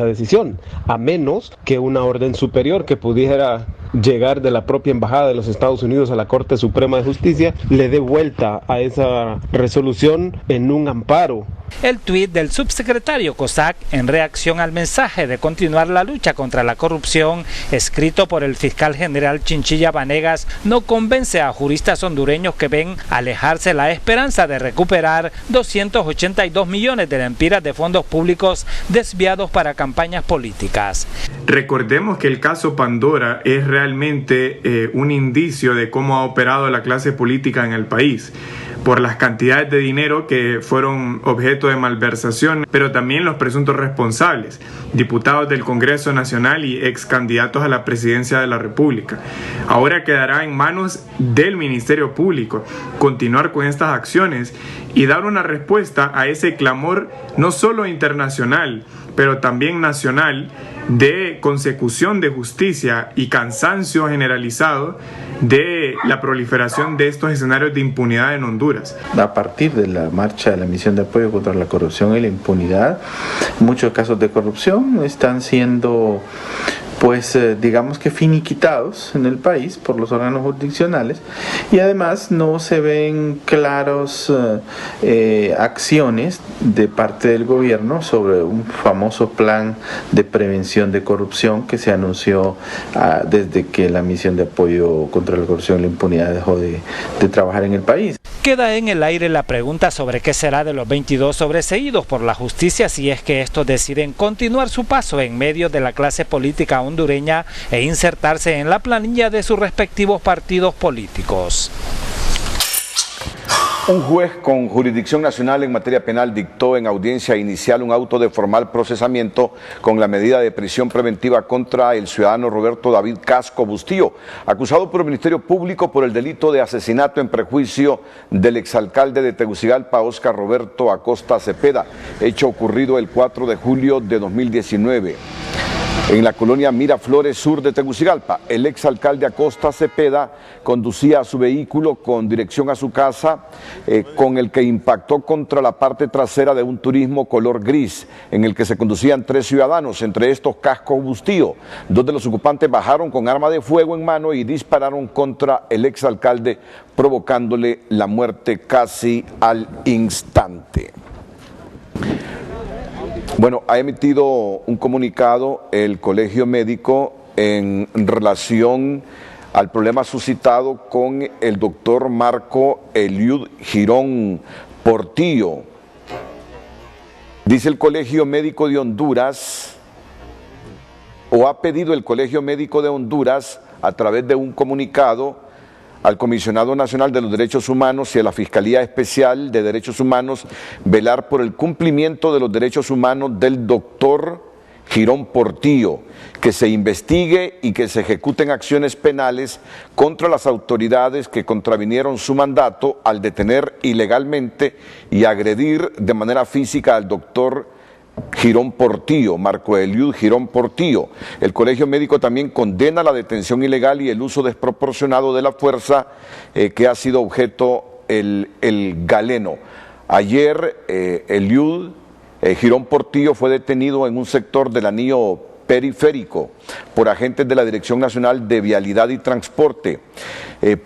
decisión, a menos que una orden superior que pudiera llegar de la propia Embajada de los Estados Unidos a la Corte Suprema de Justicia le dé vuelta a esa resolución en un amparo. El tuit del subsecretario Kozak, en reacción al mensaje de continuar la lucha contra la corrupción, escrito por el fiscal general Chinchilla Vanegas, no convence a juristas hondureños que ven alejarse la esperanza de recuperar 282 millones de lempiras de fondos públicos desviados para campañas políticas. Recordemos que el caso Pandora es realmente un indicio de cómo ha operado la clase política en el país, por las cantidades de dinero que fueron objeto de malversación, pero también los presuntos responsables, diputados del Congreso Nacional y ex candidatos a la presidencia de la República. Ahora quedará en manos del Ministerio Público continuar con estas acciones y dar una respuesta a ese clamor no solo internacional, pero también nacional, de consecución de justicia y cansancio generalizado de la proliferación de estos escenarios de impunidad en Honduras. A partir de la marcha de la misión de apoyo contra la corrupción y la impunidad, muchos casos de corrupción están siendo digamos que finiquitados en el país por los órganos jurisdiccionales, y además no se ven claros acciones de parte del gobierno sobre un famoso plan de prevención de corrupción que se anunció desde que la misión de apoyo contra la corrupción y la impunidad dejó de trabajar en el país. Queda en el aire la pregunta sobre qué será de los 22 sobreseídos por la justicia si es que estos deciden continuar su paso en medio de la clase política hondureña e insertarse en la planilla de sus respectivos partidos políticos. Un juez con jurisdicción nacional en materia penal dictó en audiencia inicial un auto de formal procesamiento con la medida de prisión preventiva contra el ciudadano Roberto David Casco Bustillo, acusado por el Ministerio Público por el delito de asesinato en prejuicio del exalcalde de Tegucigalpa, Óscar Roberto Acosta Cepeda, hecho ocurrido el 4 de julio de 2019. En la colonia Miraflores Sur de Tegucigalpa, el exalcalde Acosta Cepeda conducía su vehículo con dirección a su casa, con el que impactó contra la parte trasera de un turismo color gris, en el que se conducían 3 ciudadanos, entre estos casco bustío. 2 de los ocupantes bajaron con arma de fuego en mano y dispararon contra el exalcalde, provocándole la muerte casi al instante. Bueno, ha emitido un comunicado el Colegio Médico en relación al problema suscitado con el doctor Marco Eliud Girón Portillo. Dice el Colegio Médico de Honduras, o ha pedido el Colegio Médico de Honduras a través de un comunicado al Comisionado Nacional de los Derechos Humanos y a la Fiscalía Especial de Derechos Humanos velar por el cumplimiento de los derechos humanos del doctor Girón Portillo, que se investigue y que se ejecuten acciones penales contra las autoridades que contravinieron su mandato al detener ilegalmente y agredir de manera física al doctor Girón Portillo, Marco Eliud Girón Portillo. El Colegio Médico también condena la detención ilegal y el uso desproporcionado de la fuerza que ha sido objeto el galeno. Ayer Eliud Girón Portillo fue detenido en un sector del anillo periférico por agentes de la Dirección Nacional de Vialidad y Transporte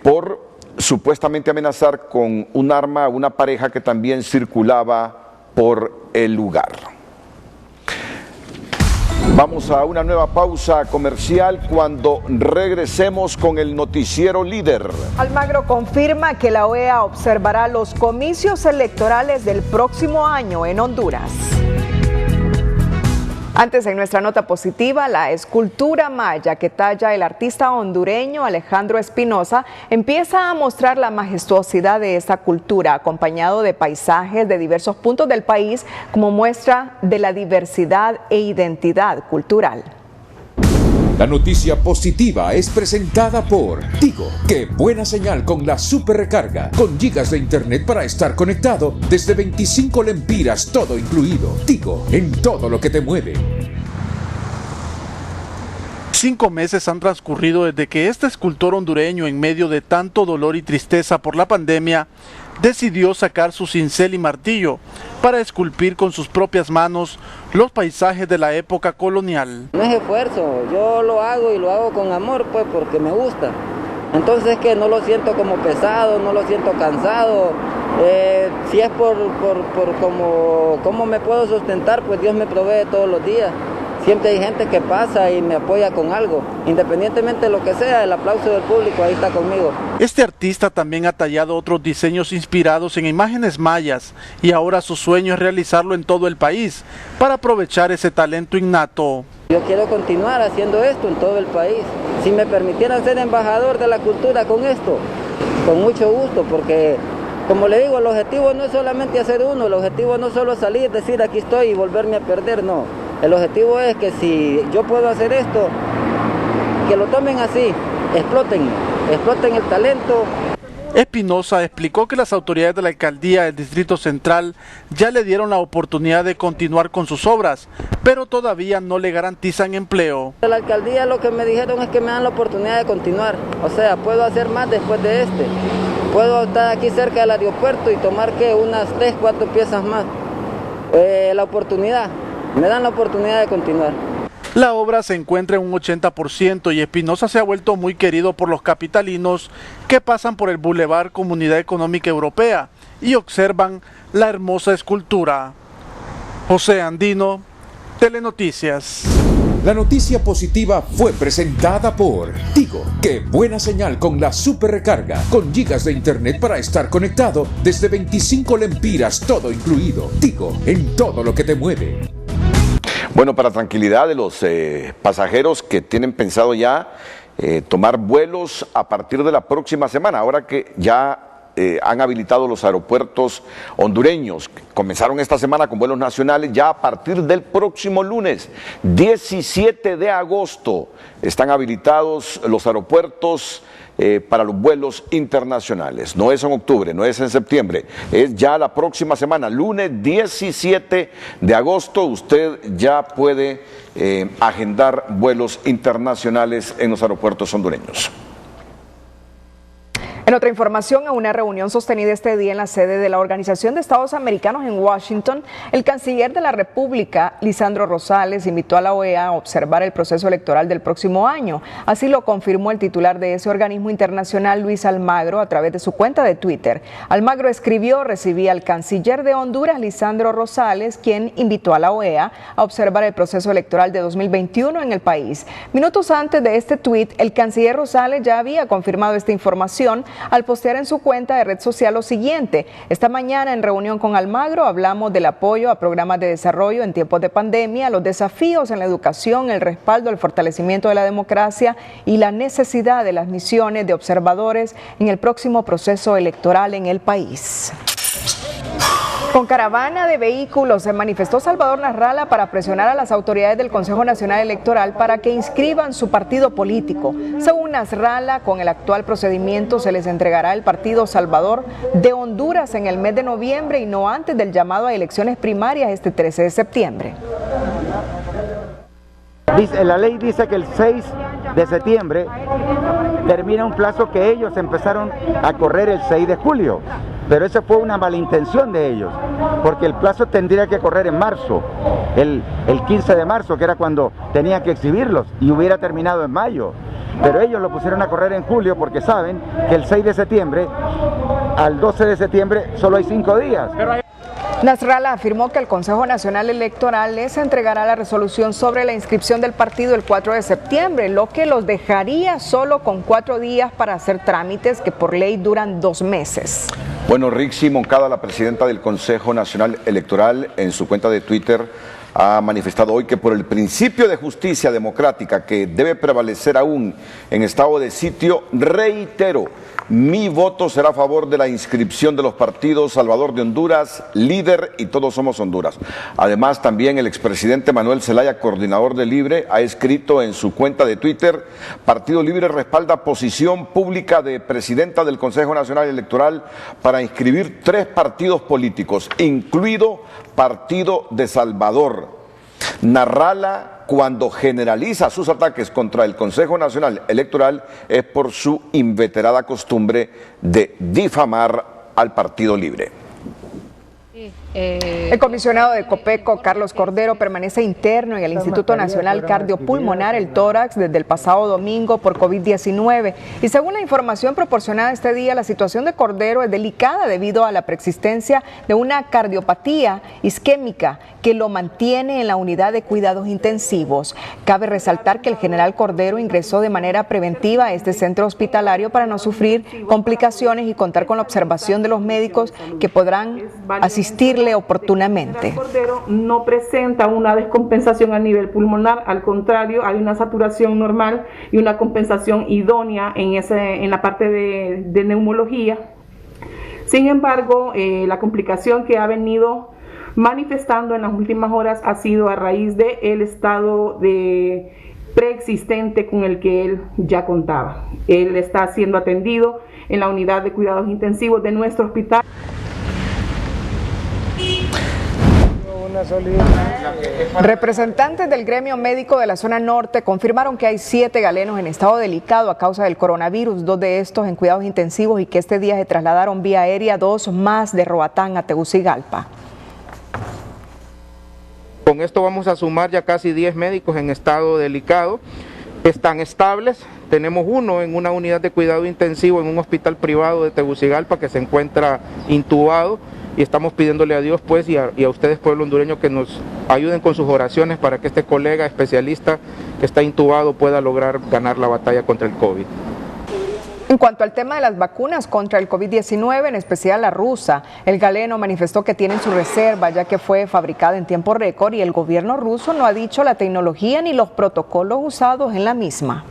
por supuestamente amenazar con un arma a una pareja que también circulaba por el lugar. Vamos a una nueva pausa comercial. Cuando regresemos con el noticiero líder. Almagro confirma que la OEA observará los comicios electorales del próximo año en Honduras. Antes, en nuestra nota positiva, la escultura maya que talla el artista hondureño Alejandro Espinosa empieza a mostrar la majestuosidad de esta cultura, acompañado de paisajes de diversos puntos del país como muestra de la diversidad e identidad cultural. La noticia positiva es presentada por Tigo. ¡Qué buena señal con la super recarga! Con gigas de internet para estar conectado desde 25 lempiras, todo incluido. Tigo, en todo lo que te mueve. 5 meses han transcurrido desde que este escultor hondureño, en medio de tanto dolor y tristeza por la pandemia, decidió sacar su cincel y martillo para esculpir con sus propias manos los paisajes de la época colonial. No es esfuerzo, yo lo hago y lo hago con amor, pues porque me gusta. Entonces es que no lo siento como pesado, no lo siento cansado. Si es por cómo me puedo sustentar, pues Dios me provee todos los días. Siempre hay gente que pasa y me apoya con algo, independientemente de lo que sea, el aplauso del público ahí está conmigo. Este artista también ha tallado otros diseños inspirados en imágenes mayas y ahora su sueño es realizarlo en todo el país para aprovechar ese talento innato. Yo quiero continuar haciendo esto en todo el país. Si me permitieran ser embajador de la cultura con esto, con mucho gusto, porque como le digo, el objetivo no es solamente hacer uno, el objetivo no es solo salir, decir aquí estoy y volverme a perder, no. El objetivo es que si yo puedo hacer esto, que lo tomen así, exploten el talento. Espinosa explicó que las autoridades de la alcaldía del Distrito Central ya le dieron la oportunidad de continuar con sus obras, pero todavía no le garantizan empleo. De la alcaldía lo que me dijeron es que me dan la oportunidad de continuar, o sea, puedo hacer más después de este. Puedo estar aquí cerca del aeropuerto y tomar unas 3, 4 piezas más. La oportunidad. Me dan la oportunidad de continuar. La obra se encuentra en un 80% y Espinosa se ha vuelto muy querido por los capitalinos que pasan por el Boulevard Comunidad Económica Europea y observan la hermosa escultura. José Andino, Telenoticias. La noticia positiva fue presentada por Tigo. ¡Qué buena señal con la super recarga! Con gigas de internet para estar conectado desde 25 lempiras, todo incluido. Tigo, en todo lo que te mueve. Bueno, para tranquilidad de los pasajeros que tienen pensado ya tomar vuelos a partir de la próxima semana, ahora que ya han habilitado los aeropuertos hondureños. Comenzaron esta semana con vuelos nacionales, ya a partir del próximo lunes, 17 de agosto, están habilitados los aeropuertos para los vuelos internacionales. No es en octubre, no es en septiembre, es ya la próxima semana, lunes 17 de agosto, usted ya puede agendar vuelos internacionales en los aeropuertos hondureños. En otra información, en una reunión sostenida este día en la sede de la Organización de Estados Americanos en Washington, el canciller de la República, Lisandro Rosales, invitó a la OEA a observar el proceso electoral del próximo año. Así lo confirmó el titular de ese organismo internacional, Luis Almagro, a través de su cuenta de Twitter. Almagro escribió: recibí al canciller de Honduras, Lisandro Rosales, quien invitó a la OEA a observar el proceso electoral de 2021 en el país. Minutos antes de este tuit, el canciller Rosales ya había confirmado esta información al postear en su cuenta de red social lo siguiente: esta mañana en reunión con Almagro hablamos del apoyo a programas de desarrollo en tiempos de pandemia, los desafíos en la educación, el respaldo al fortalecimiento de la democracia y la necesidad de las misiones de observadores en el próximo proceso electoral en el país. Con caravana de vehículos se manifestó Salvador Nasralla para presionar a las autoridades del Consejo Nacional Electoral para que inscriban su partido político. Según Nasralla, con el actual procedimiento se les entregará el Partido Salvador de Honduras en el mes de noviembre y no antes del llamado a elecciones primarias este 13 de septiembre. La ley dice que el 6 de septiembre termina un plazo que ellos empezaron a correr el 6 de julio. Pero esa fue una malintención de ellos, porque el plazo tendría que correr en marzo, el 15 de marzo, que era cuando tenían que exhibirlos, y hubiera terminado en mayo. Pero ellos lo pusieron a correr en julio porque saben que el 6 de septiembre al 12 de septiembre solo hay 5 días. Nasralla afirmó que el Consejo Nacional Electoral les entregará la resolución sobre la inscripción del partido el 4 de septiembre, lo que los dejaría solo con 4 días para hacer trámites que por ley duran 2 meses. Bueno, Rixi Moncada, la presidenta del Consejo Nacional Electoral, en su cuenta de Twitter ha manifestado hoy que por el principio de justicia democrática que debe prevalecer aún en estado de sitio, reitero, mi voto será a favor de la inscripción de los partidos Salvador de Honduras, Líder y Todos Somos Honduras. Además, también el expresidente Manuel Zelaya, coordinador de Libre, ha escrito en su cuenta de Twitter: Partido Libre respalda posición pública de presidenta del Consejo Nacional Electoral para inscribir 3 partidos políticos, incluido Partido de Salvador. Nasralla, cuando generaliza sus ataques contra el Consejo Nacional Electoral, es por su inveterada costumbre de difamar al Partido Libre. El comisionado de Copeco, Carlos Cordero, permanece interno en el Instituto Nacional Cardiopulmonar, el tórax, desde el pasado domingo por COVID-19. Y según la información proporcionada este día, la situación de Cordero es delicada debido a la preexistencia de una cardiopatía isquémica que lo mantiene en la unidad de cuidados intensivos. Cabe resaltar que el general Cordero ingresó de manera preventiva a este centro hospitalario para no sufrir complicaciones y contar con la observación de los médicos que podrán asistirle oportunamente. Cordero no presenta una descompensación a nivel pulmonar, al contrario, hay una saturación normal y una compensación idónea en la parte de neumología. Sin embargo, la complicación que ha venido manifestando en las últimas horas ha sido a raíz del estado de preexistente con el que él ya contaba. Él está siendo atendido en la unidad de cuidados intensivos de nuestro hospital. Representantes del gremio médico de la zona norte confirmaron que hay 7 galenos en estado delicado a causa del coronavirus, 2 de estos en cuidados intensivos, y que este día se trasladaron vía aérea 2 más de Roatán a Tegucigalpa. Con esto vamos a sumar ya casi 10 médicos en estado delicado. Están estables, tenemos uno en una unidad de cuidado intensivo en un hospital privado de Tegucigalpa que se encuentra intubado, y estamos pidiéndole a Dios pues y a ustedes, pueblo hondureño, que nos ayuden con sus oraciones para que este colega especialista que está intubado pueda lograr ganar la batalla contra el COVID. En cuanto al tema de las vacunas contra el COVID-19, en especial la rusa, el galeno manifestó que tienen su reserva ya que fue fabricada en tiempo récord y el gobierno ruso no ha dicho la tecnología ni los protocolos usados en la misma.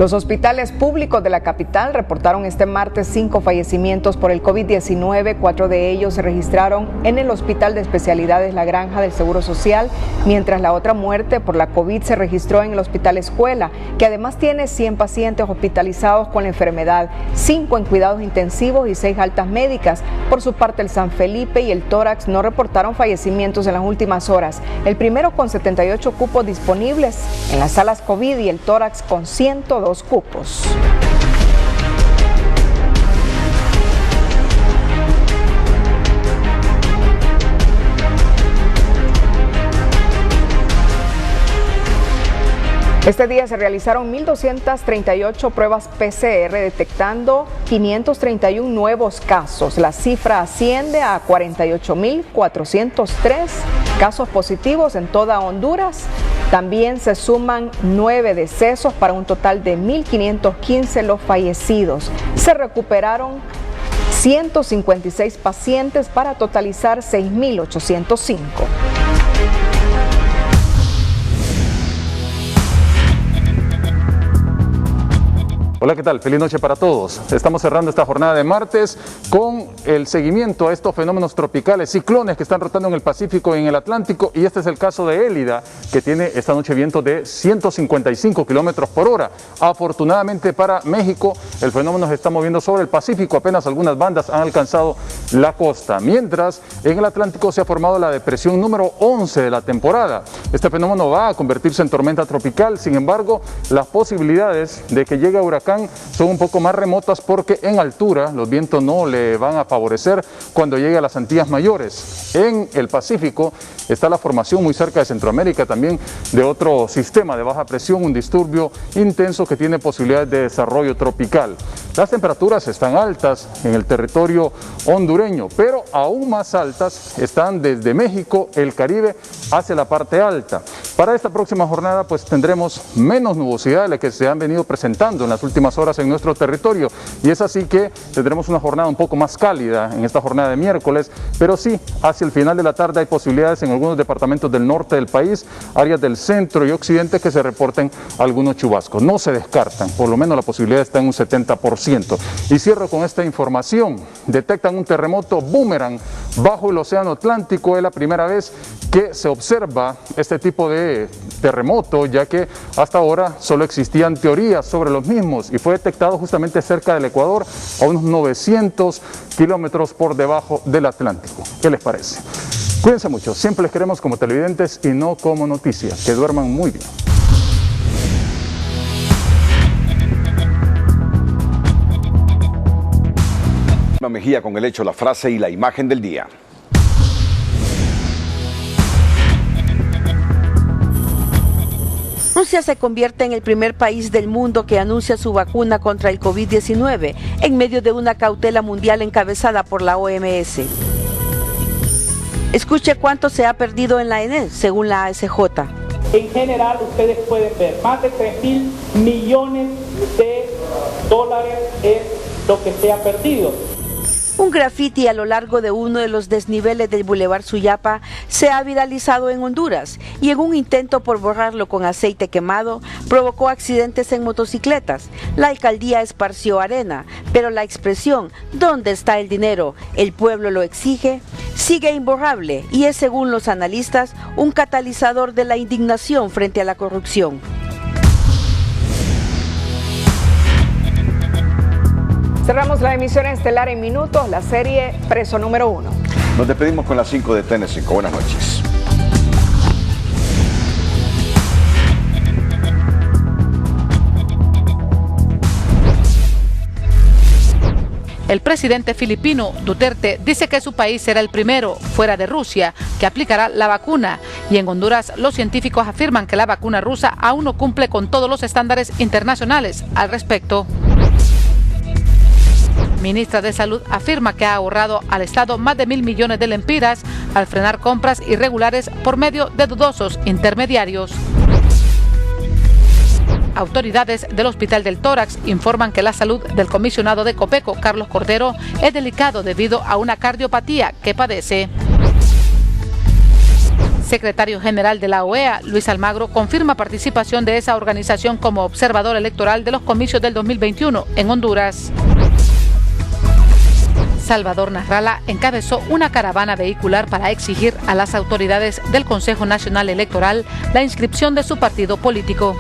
Los hospitales públicos de la capital reportaron este martes 5 fallecimientos por el COVID-19. 4 de ellos se registraron en el Hospital de Especialidades La Granja del Seguro Social, mientras la otra muerte por la COVID se registró en el Hospital Escuela, que además tiene 100 pacientes hospitalizados con la enfermedad, 5 en cuidados intensivos y 6 altas médicas. Por su parte, el San Felipe y el Tórax no reportaron fallecimientos en las últimas horas. El primero con 78 cupos disponibles en las salas COVID y el Tórax con 102 cupos. Este día se realizaron 1.238 pruebas PCR, detectando 531 nuevos casos. La cifra asciende a 48.403 casos positivos en toda Honduras. También se suman 9 decesos para un total de 1.515 los fallecidos. Se recuperaron 156 pacientes para totalizar 6.805. Hola, ¿qué tal? Feliz noche para todos. Estamos cerrando esta jornada de martes con el seguimiento a estos fenómenos tropicales, ciclones que están rotando en el Pacífico y en el Atlántico, y este es el caso de Élida, que tiene esta noche vientos de 155 kilómetros por hora. Afortunadamente para México, el fenómeno se está moviendo sobre el Pacífico, apenas algunas bandas han alcanzado la costa, mientras en el Atlántico se ha formado la depresión número 11 de la temporada. Este fenómeno va a convertirse en tormenta tropical, sin embargo, las posibilidades de que llegue a huracán son un poco más remotas porque en altura los vientos no le van a favorecer cuando llegue a las Antillas Mayores. En el Pacífico está la formación muy cerca de Centroamérica también de otro sistema de baja presión, un disturbio intenso que tiene posibilidades de desarrollo tropical. Las temperaturas están altas en el territorio hondureño, pero aún más altas están desde México, el Caribe, hacia la parte alta. Para esta próxima jornada pues tendremos menos nubosidad de la que se han venido presentando en las últimas horas en nuestro territorio, y es así que tendremos una jornada un poco más cálida en esta jornada de miércoles, pero sí, hacia el final de la tarde hay posibilidades en algunos departamentos del norte del país, áreas del centro y occidente que se reporten algunos chubascos. No se descartan, por lo menos la posibilidad está en un 70%. Y cierro con esta información. Detectan un terremoto boomerang bajo el océano Atlántico. Es la primera vez que se observa este tipo de terremoto, ya que hasta ahora solo existían teorías sobre los mismos, y fue detectado justamente cerca del Ecuador, a unos 900 kilómetros por debajo del Atlántico. ¿Qué les parece? Cuídense mucho, siempre les queremos como televidentes y no como noticias. Que duerman muy bien. Mejía con el hecho, la frase y la imagen del día. Rusia se convierte en el primer país del mundo que anuncia su vacuna contra el COVID-19 en medio de una cautela mundial encabezada por la OMS. Escuche cuánto se ha perdido en la ENEL, según la ASJ. En general, ustedes pueden ver, más de 3.000 millones de dólares es lo que se ha perdido. Un grafiti a lo largo de uno de los desniveles del Boulevard Suyapa se ha viralizado en Honduras y en un intento por borrarlo con aceite quemado provocó accidentes en motocicletas. La alcaldía esparció arena, pero la expresión ¿dónde está el dinero? El pueblo lo exige sigue imborrable y es, según los analistas, un catalizador de la indignación frente a la corrupción. Cerramos la emisión estelar en minutos, la serie Preso número 1. Nos despedimos con las 5 de TN5. Buenas noches. El presidente filipino Duterte dice que su país será el primero fuera de Rusia que aplicará la vacuna, y en Honduras los científicos afirman que la vacuna rusa aún no cumple con todos los estándares internacionales al respecto. Ministra de Salud afirma que ha ahorrado al Estado más de 1.000 millones de lempiras al frenar compras irregulares por medio de dudosos intermediarios. Autoridades del Hospital del Tórax informan que la salud del comisionado de Copeco, Carlos Cordero, es delicado debido a una cardiopatía que padece. secretario general de la OEA, Luis Almagro, confirma participación de esa organización como observador electoral de los comicios del 2021 en Honduras. Salvador Narrala encabezó una caravana vehicular para exigir a las autoridades del Consejo Nacional Electoral la inscripción de su partido político.